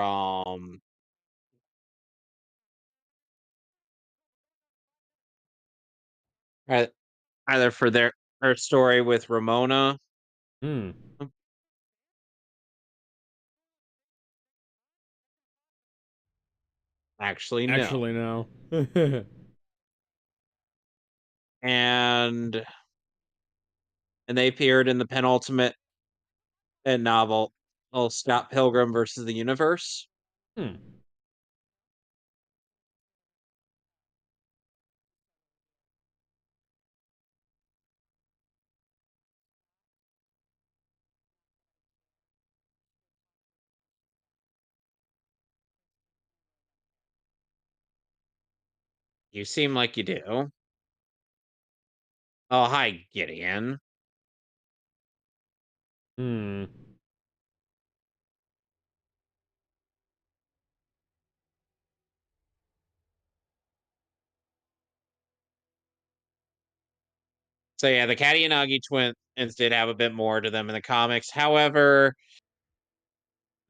uh, either for their story with Ramona. Hmm. Actually, no. Actually, no. And they appeared in the penultimate novel, oh, Scott Pilgrim versus the Universe. Hmm. You seem like you do. Oh, hi, Gideon. Hmm. So yeah, the Katayanagi twins did have a bit more to them in the comics. However,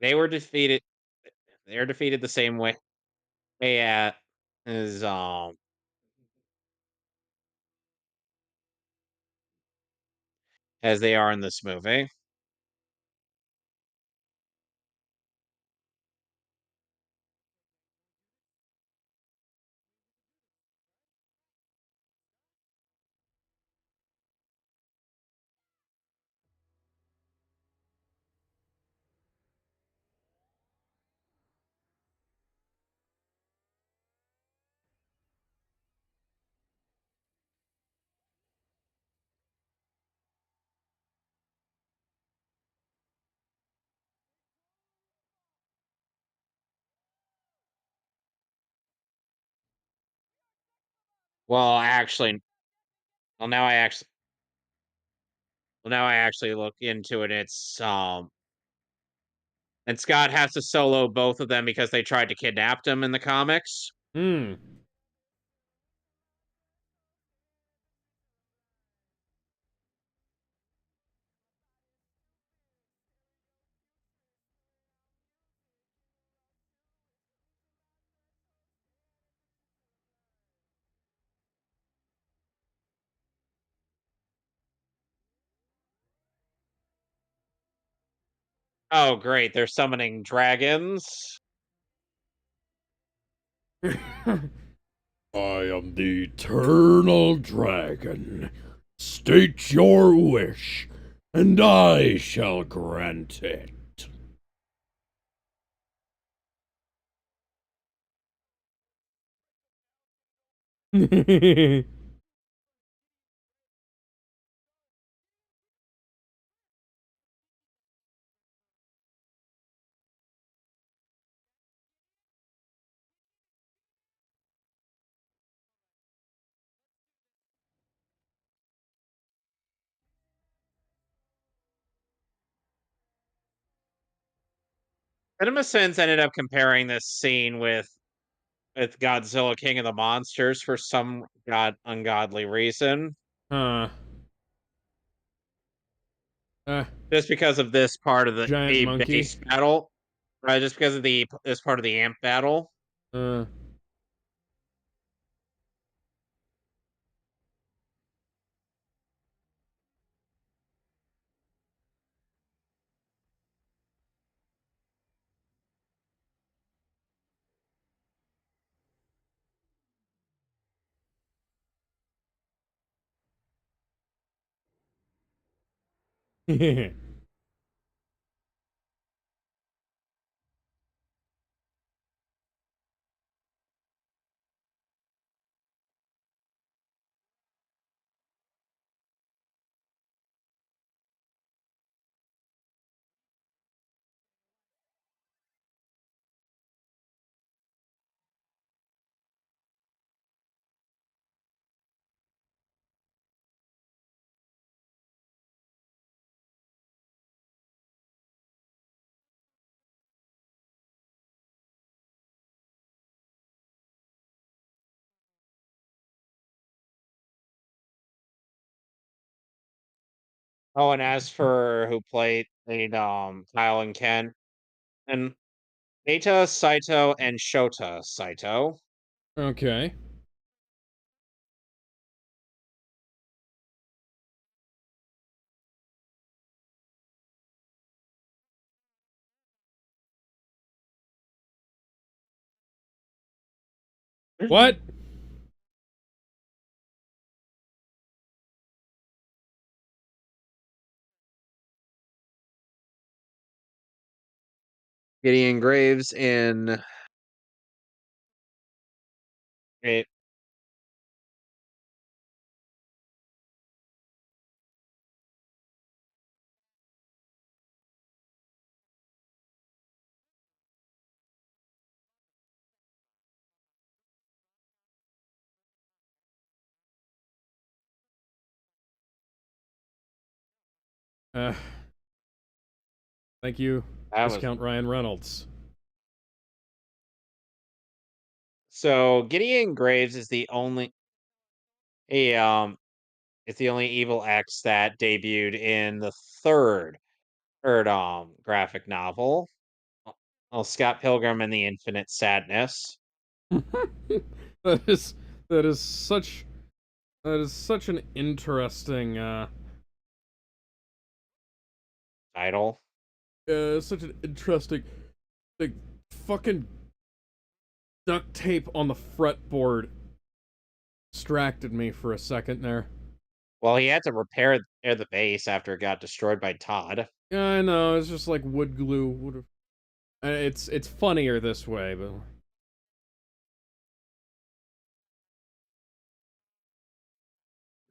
they were defeated. They're defeated the same way at as as they are in this movie. Well, actually, well now I actually Well, now I actually look into it. It's and Scott has to solo both of them because they tried to kidnap him in the comics. Hmm. Oh, great! They're summoning dragons. I am the eternal dragon. State your wish, and I shall grant it. CinemaSins ended up comparing this scene with Godzilla King of the Monsters for some ungodly reason. Huh. Uh, Just because of this part of the giant a monkey. base battle. Right, just because of this part of the amp battle. Uh. Oh, and as for who played Kyle and Ken, and Eita Saito and Shota Saito. Okay. What? Gideon Graves in it. Uh, thank you, That was Discount Ryan Reynolds. so Gideon Graves is the only he is the only evil X that debuted in the third graphic novel. Well, Scott Pilgrim and the Infinite Sadness that is that is such that is such an interesting title. such an interesting like fucking duct tape on the fretboard distracted me for a second there. Well, he had to repair the base after it got destroyed by Todd. Yeah, I know. It's just like wood glue would have. It's funnier this way, but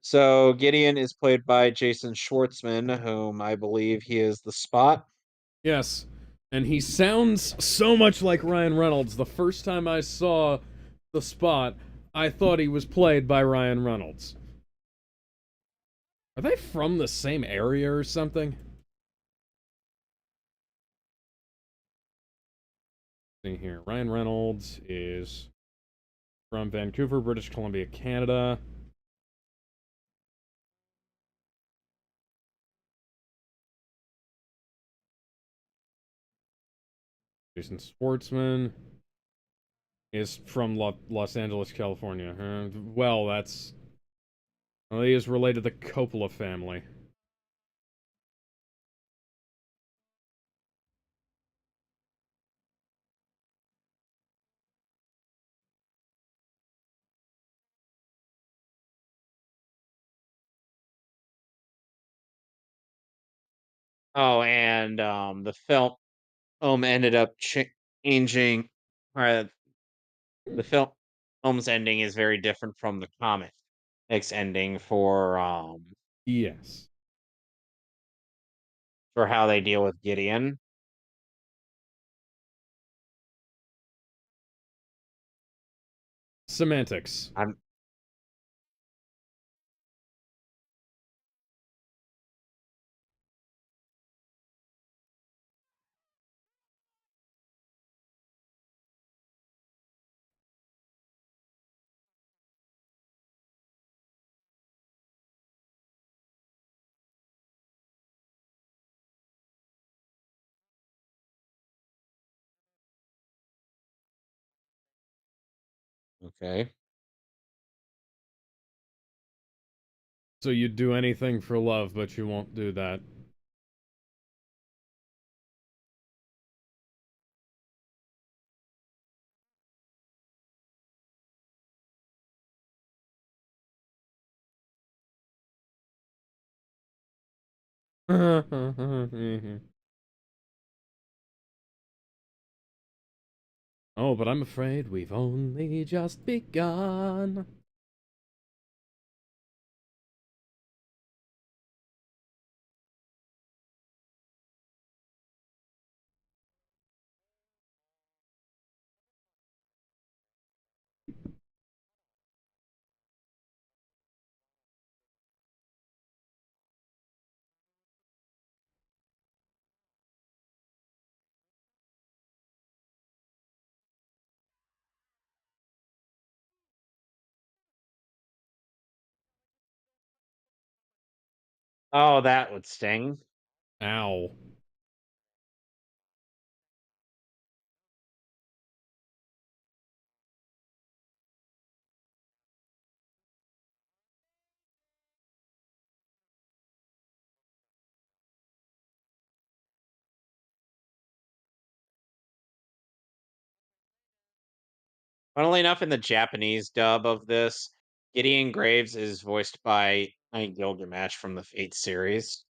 So Gideon is played by Jason Schwartzman, whom I believe he is the Spot. yes. And he sounds so much like Ryan Reynolds. The first time I saw the Spot, I thought he was played by Ryan Reynolds. Are they from the same area or something? See here. Ryan Reynolds is from Vancouver, British Columbia, Canada. Jason Schwartzman is from Los Angeles, California. Well, that's... Well, he is related to the Coppola family. Oh, and the film ended up changing. Uh, the film's ending is very different from the comic's ending Yes. for how they deal with Gideon. Semantics. I'm okay. So you'd do anything for love, but you won't do that. Oh, but I'm afraid we've only just begun. Oh, that would sting. Ow. Funnily enough, in the Japanese dub of this, Gideon Graves is voiced by Gilgamesh from the Fate series,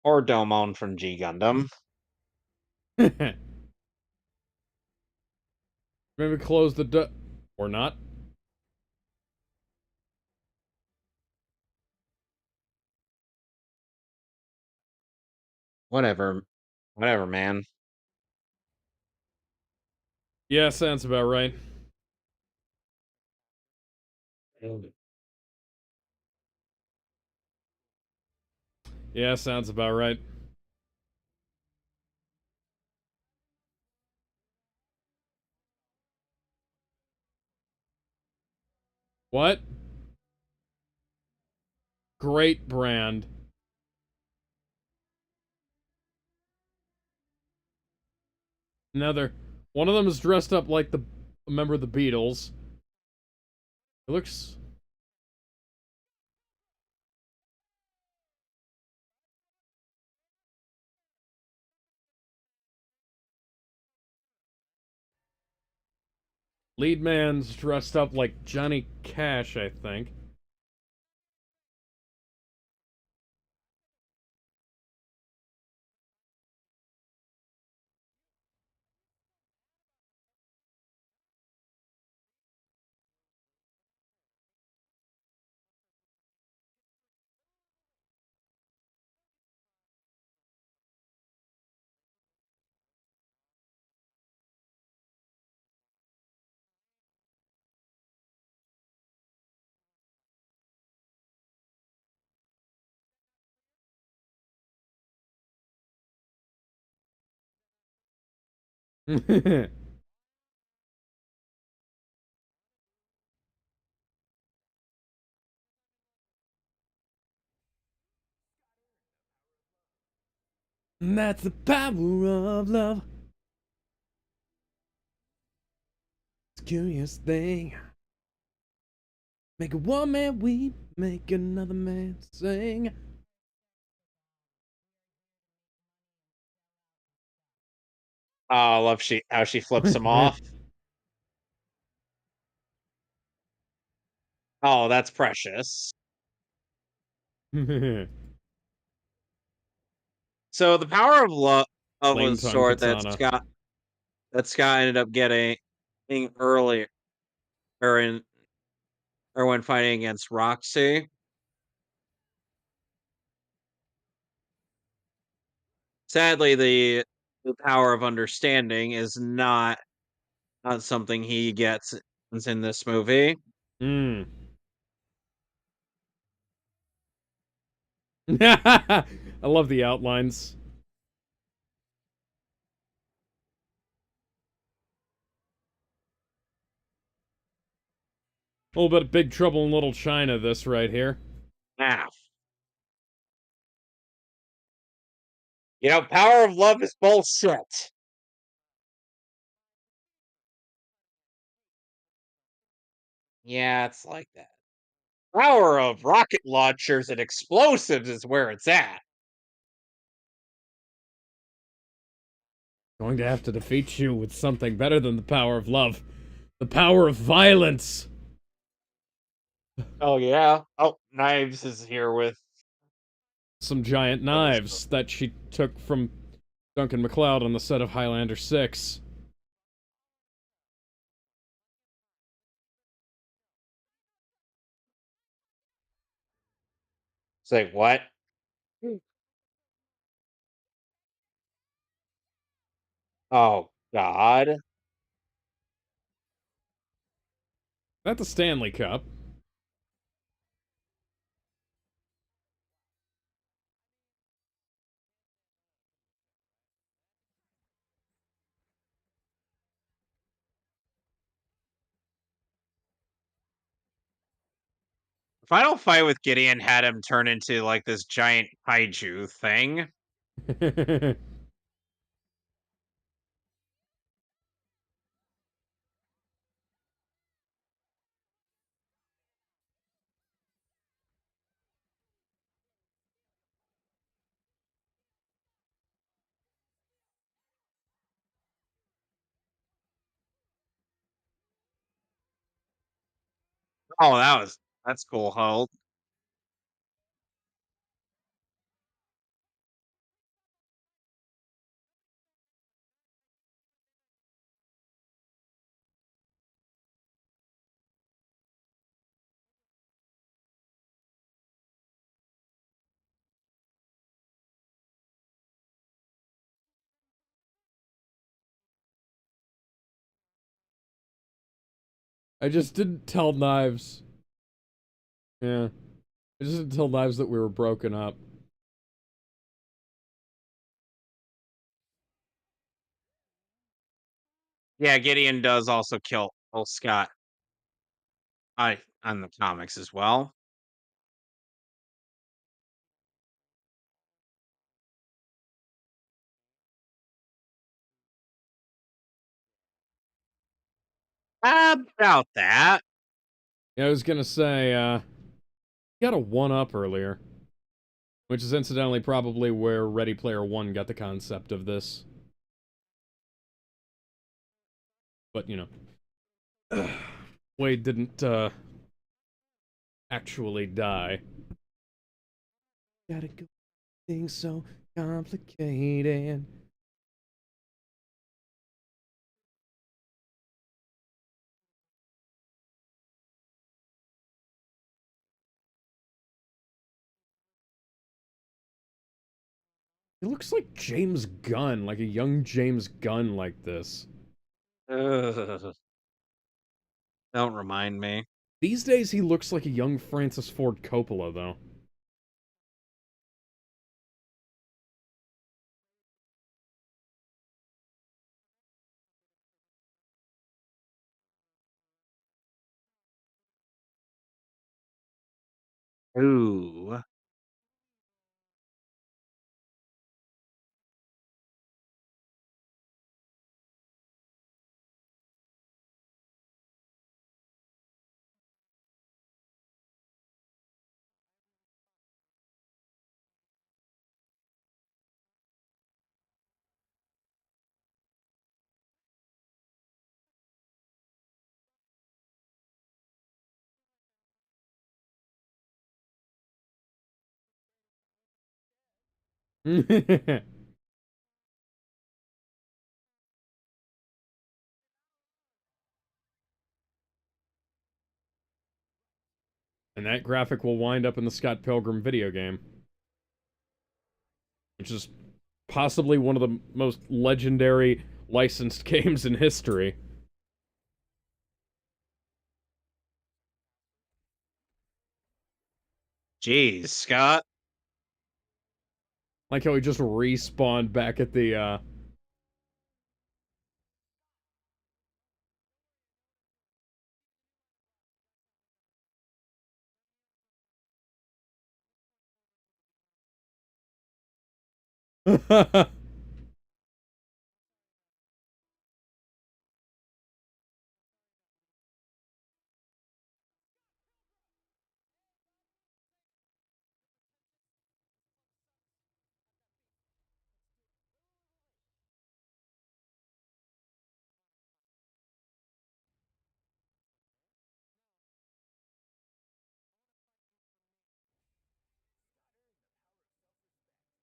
or Domon from G Gundam. Maybe close the door. Or not. Whatever, whatever, man. Yeah, sounds about right. Yeah, sounds about right. What? Great brand. Another. One of them is dressed up like a member of the Beatles. It looks... Lead man's dressed up like Johnny Cash, I think. That's the power of love. It's a curious thing. Make a one man weep, make another man sing. Oh, I love how she flips him off. Oh, that's precious. So the power of love of a Flame tongue sword that katana. Scott ended up getting earlier or in or when fighting against Roxy. Sadly, the power of understanding is not something he gets in this movie. Mm. I love the outlines. A little bit of Big Trouble in Little China, this right here. Ah, power of love is bullshit. Yeah, it's like that. Power of rocket launchers and explosives is where it's at. Going to have to defeat you with something better than the power of love. The power of violence. Oh yeah. Oh, Knives is here with Some giant us. knives that she took from Duncan MacLeod on the set of Highlander 6. Say what? Oh God. Not the Stanley Cup. Final fight with Gideon had him turn into like this giant kaiju thing. Oh, that's cool, Hulk. I just didn't tell Knives. Yeah. I just didn't tell Knives that we were broken up. Yeah, Gideon does also kill Scott on the comics as well. About that. Yeah, I was gonna say, got a 1-up earlier. Which is incidentally probably where Ready Player One got the concept of this. But, you know. Wade didn't, actually die. Gotta go things so complicated. He looks like James Gunn, like a young James Gunn like this. Ugh, don't remind me. These days, he looks like a young Francis Ford Coppola, though. Ooh. And that graphic will wind up in the Scott Pilgrim video game, which is possibly one of the most legendary licensed games in history. Jeez, Scott. Like how he just respawned back at the,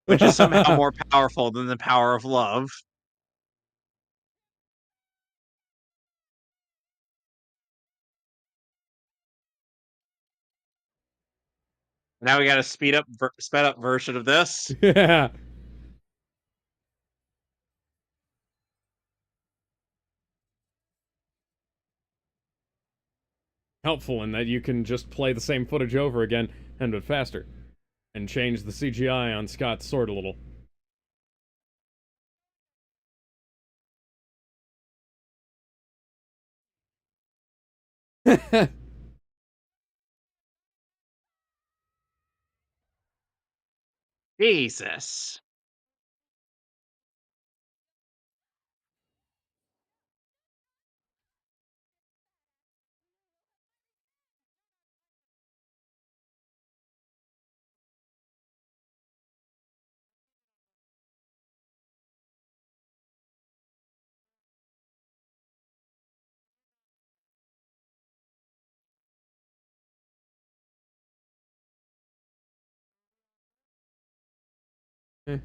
Which is somehow more powerful than the power of love. Now we got a sped up version of this. Yeah. Helpful in that you can just play the same footage over again, and but faster, and change the CGI on Scott's sword a little. Jesus. Eh.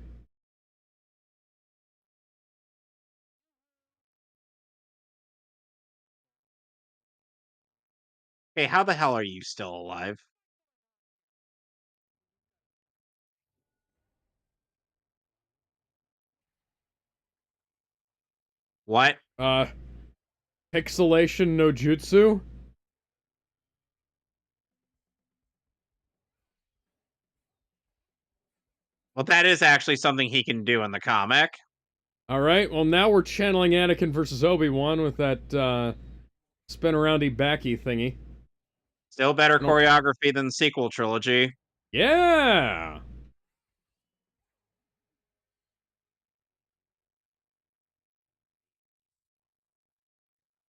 Hey, how the hell are you still alive? What? uh, Pixelation no jutsu? Well, that is actually something he can do in the comic. Alright, well now we're channeling Anakin versus Obi-Wan with that, spin aroundy backy thingy. Still better I don't... choreography than the sequel trilogy. Yeah!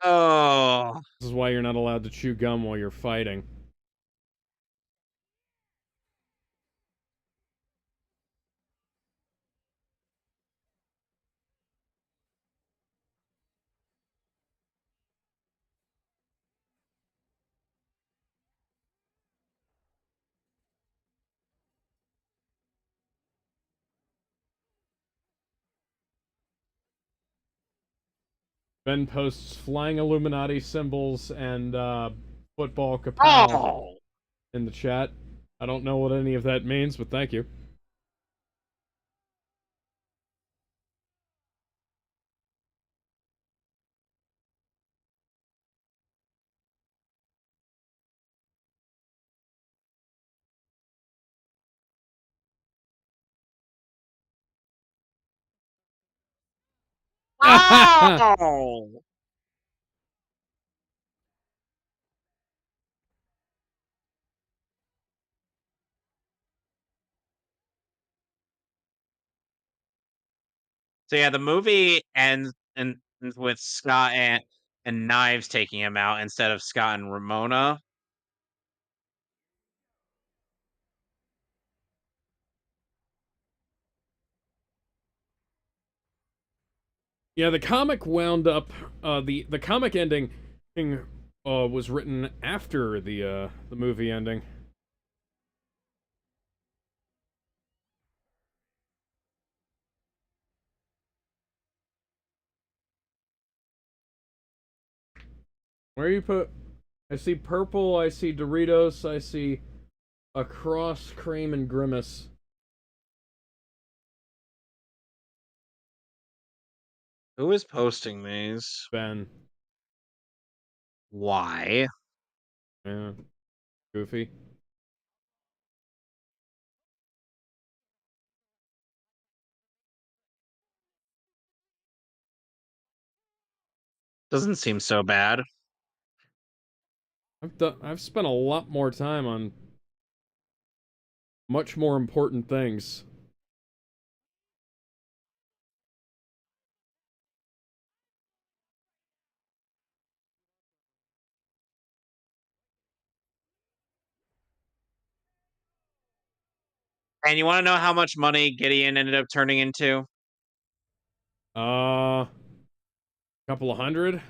Oh. This is why you're not allowed to chew gum while you're fighting. Ben posts flying Illuminati symbols and, football kapow Oh. in the chat. I don't know what any of that means, but thank you. Oh. So yeah, the movie ends with Scott and Knives taking him out instead of Scott and Ramona. Yeah, the comic wound up. The comic ending was written after the movie ending. Where you put? I see purple. I see Doritos. I see a cross, cream, and grimace. Who is posting these? Ben. Why? Yeah. Goofy. Doesn't seem so bad. I've spent a lot more time on much more important things. And you want to know how much money Gideon ended up turning into? Uh, couple of hundred.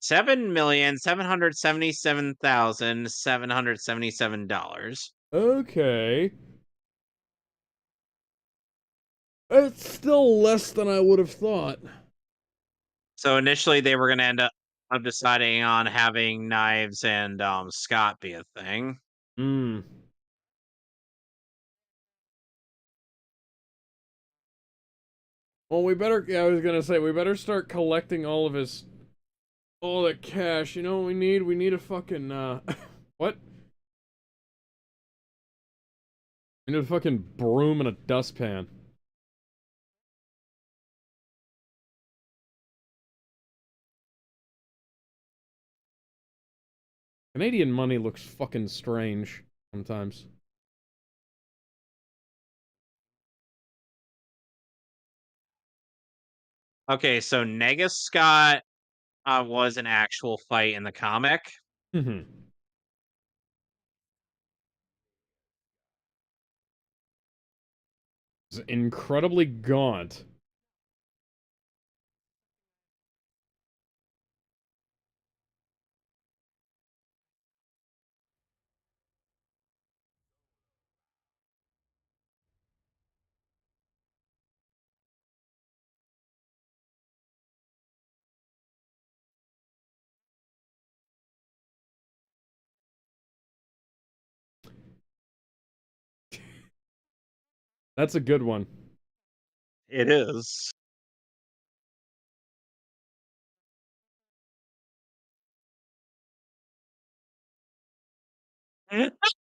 $7,777,777. Okay. It's still less than I would have thought. So initially they were going to end up deciding on having Knives and Scott be a thing. Hmm. Well, we better. Yeah, I was gonna say we better start collecting all the cash. You know what we need? We need a fucking what? We need a fucking broom and a dustpan. Canadian money looks fucking strange sometimes. Okay, so Negus Scott was an actual fight in the comic. Hmm. It's incredibly gaunt. That's a good one. It is.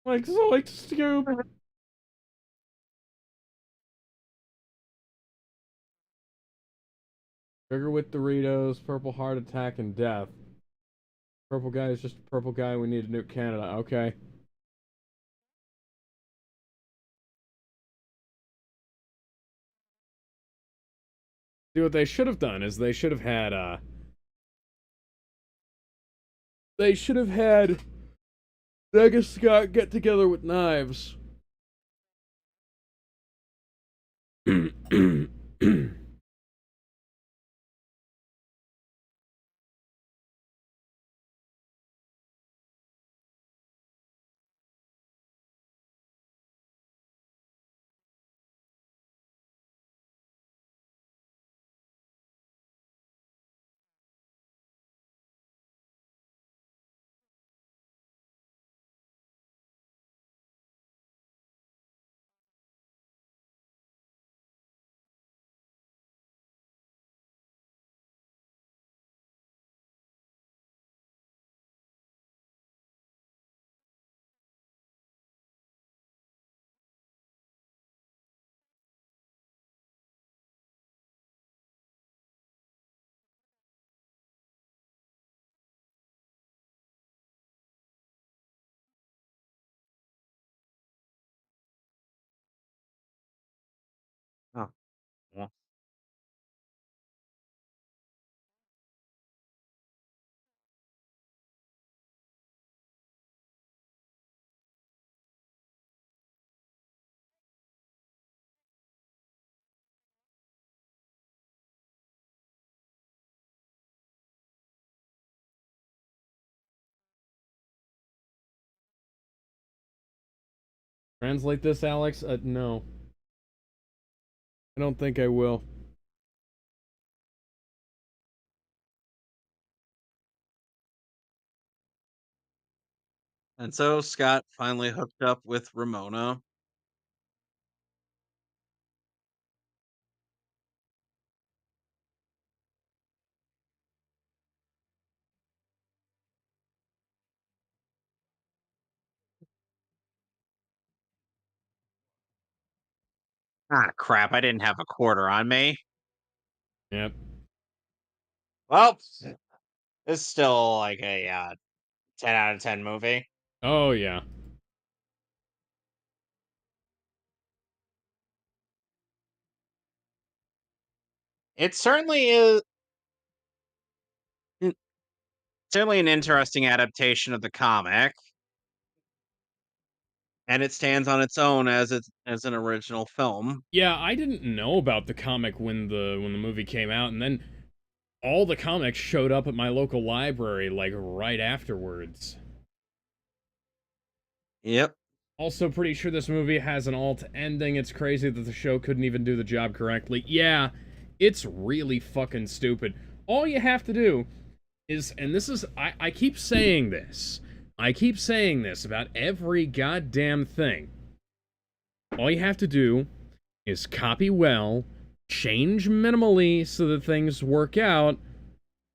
Like Scoop. Sugar with Doritos, Purple Heart Attack, and Death. Purple guy is just a purple guy. We need to nuke Canada. Okay. See, what they should have done is they should have had Negus Scott get together with Knives. Translate this, Alex? No. I don't think I will. And so Scott finally hooked up with Ramona. Ah, crap! I didn't have a quarter on me. Yep. Well, it's still like a 10 out of 10 movie. Oh, yeah. It certainly is mm, certainly an interesting adaptation of the comic, and it stands on its own as an original film. Yeah, I didn't know about the comic when the movie came out, and then all the comics showed up at my local library, like, right afterwards. Yep. Also, pretty sure this movie has an alt ending. It's crazy that the show couldn't even do the job correctly. Yeah, it's really fucking stupid. All you have to do is, and this is, I keep saying this. I keep saying this about every goddamn thing. All you have to do is copy well, change minimally so that things work out.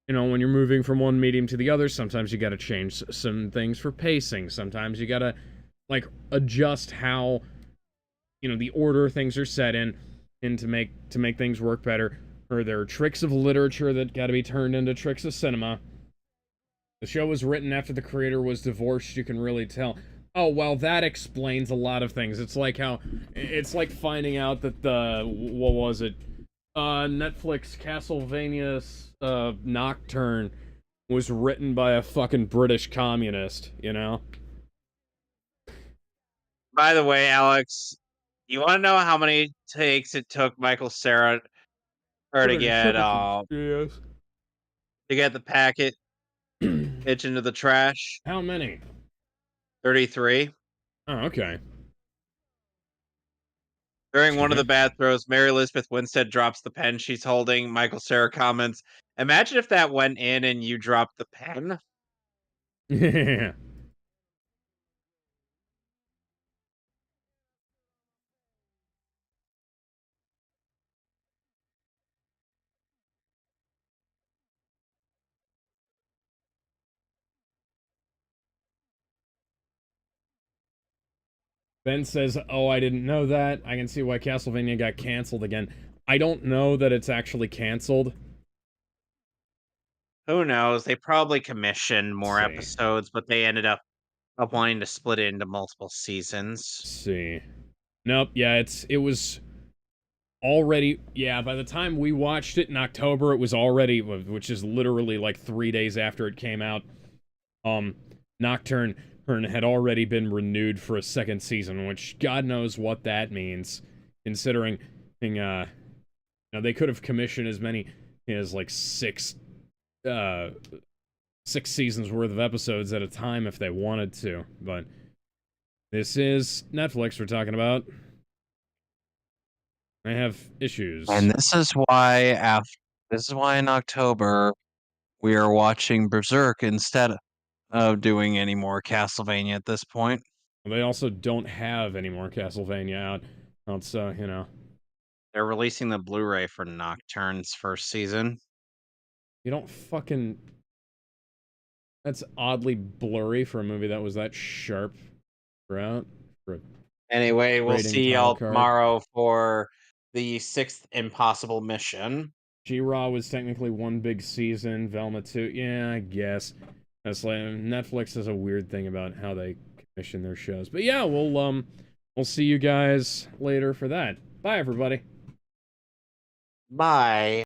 You know, when you're moving from one medium to the other, sometimes you gotta change some things for pacing. Sometimes you gotta, like, adjust how, you know, the order things are set in, and to make things work better. Or there are tricks of literature that gotta be turned into tricks of cinema. The show was written after the creator was divorced, you can really tell. Oh, well, that explains a lot of things. It's like how, it's like finding out that what was it? Netflix Castlevania's, Nocturne was written by a fucking British communist, you know? By the way, Alex, you want to know how many takes it took Michael Cera or Put it in triplets, yes. to get the packet pitch into the trash? How many? 33. Oh, okay. During one of Okay. the bad throws, Mary Elizabeth Winstead drops the pen she's holding. Michael Cera comments, "Imagine if that went in and you dropped the pen." Yeah. Ben says, "Oh, I didn't know that. I can see why Castlevania got canceled again." I don't know that it's actually canceled. Who knows? They probably commissioned Let's more see. episodes, but they ended up wanting to split it into multiple seasons. Let's see. Nope. Yeah, it was already. Yeah, by the time we watched it in October, it was already, which is literally like 3 days after it came out. Nocturne had already been renewed for a second season, which God knows what that means, considering, now they could have commissioned as many as like uh, 6 seasons worth of episodes at a time if they wanted to, but this is Netflix we're talking about. I have issues. And this is why in October we are watching Berserk instead of doing any more Castlevania at this point. They also don't have any more Castlevania out, so, you know. They're releasing the Blu-ray for Nocturne's first season. You don't fucking... That's oddly blurry for a movie that was that sharp throughout. For a Anyway, we'll trading see title y'all card. tomorrow for the sixth impossible mission. G-Raw was technically one big season. Velma 2, yeah, I guess. That's like, Netflix has a weird thing about how they commission their shows. But yeah, we'll see you guys later for that. Bye, everybody. Bye.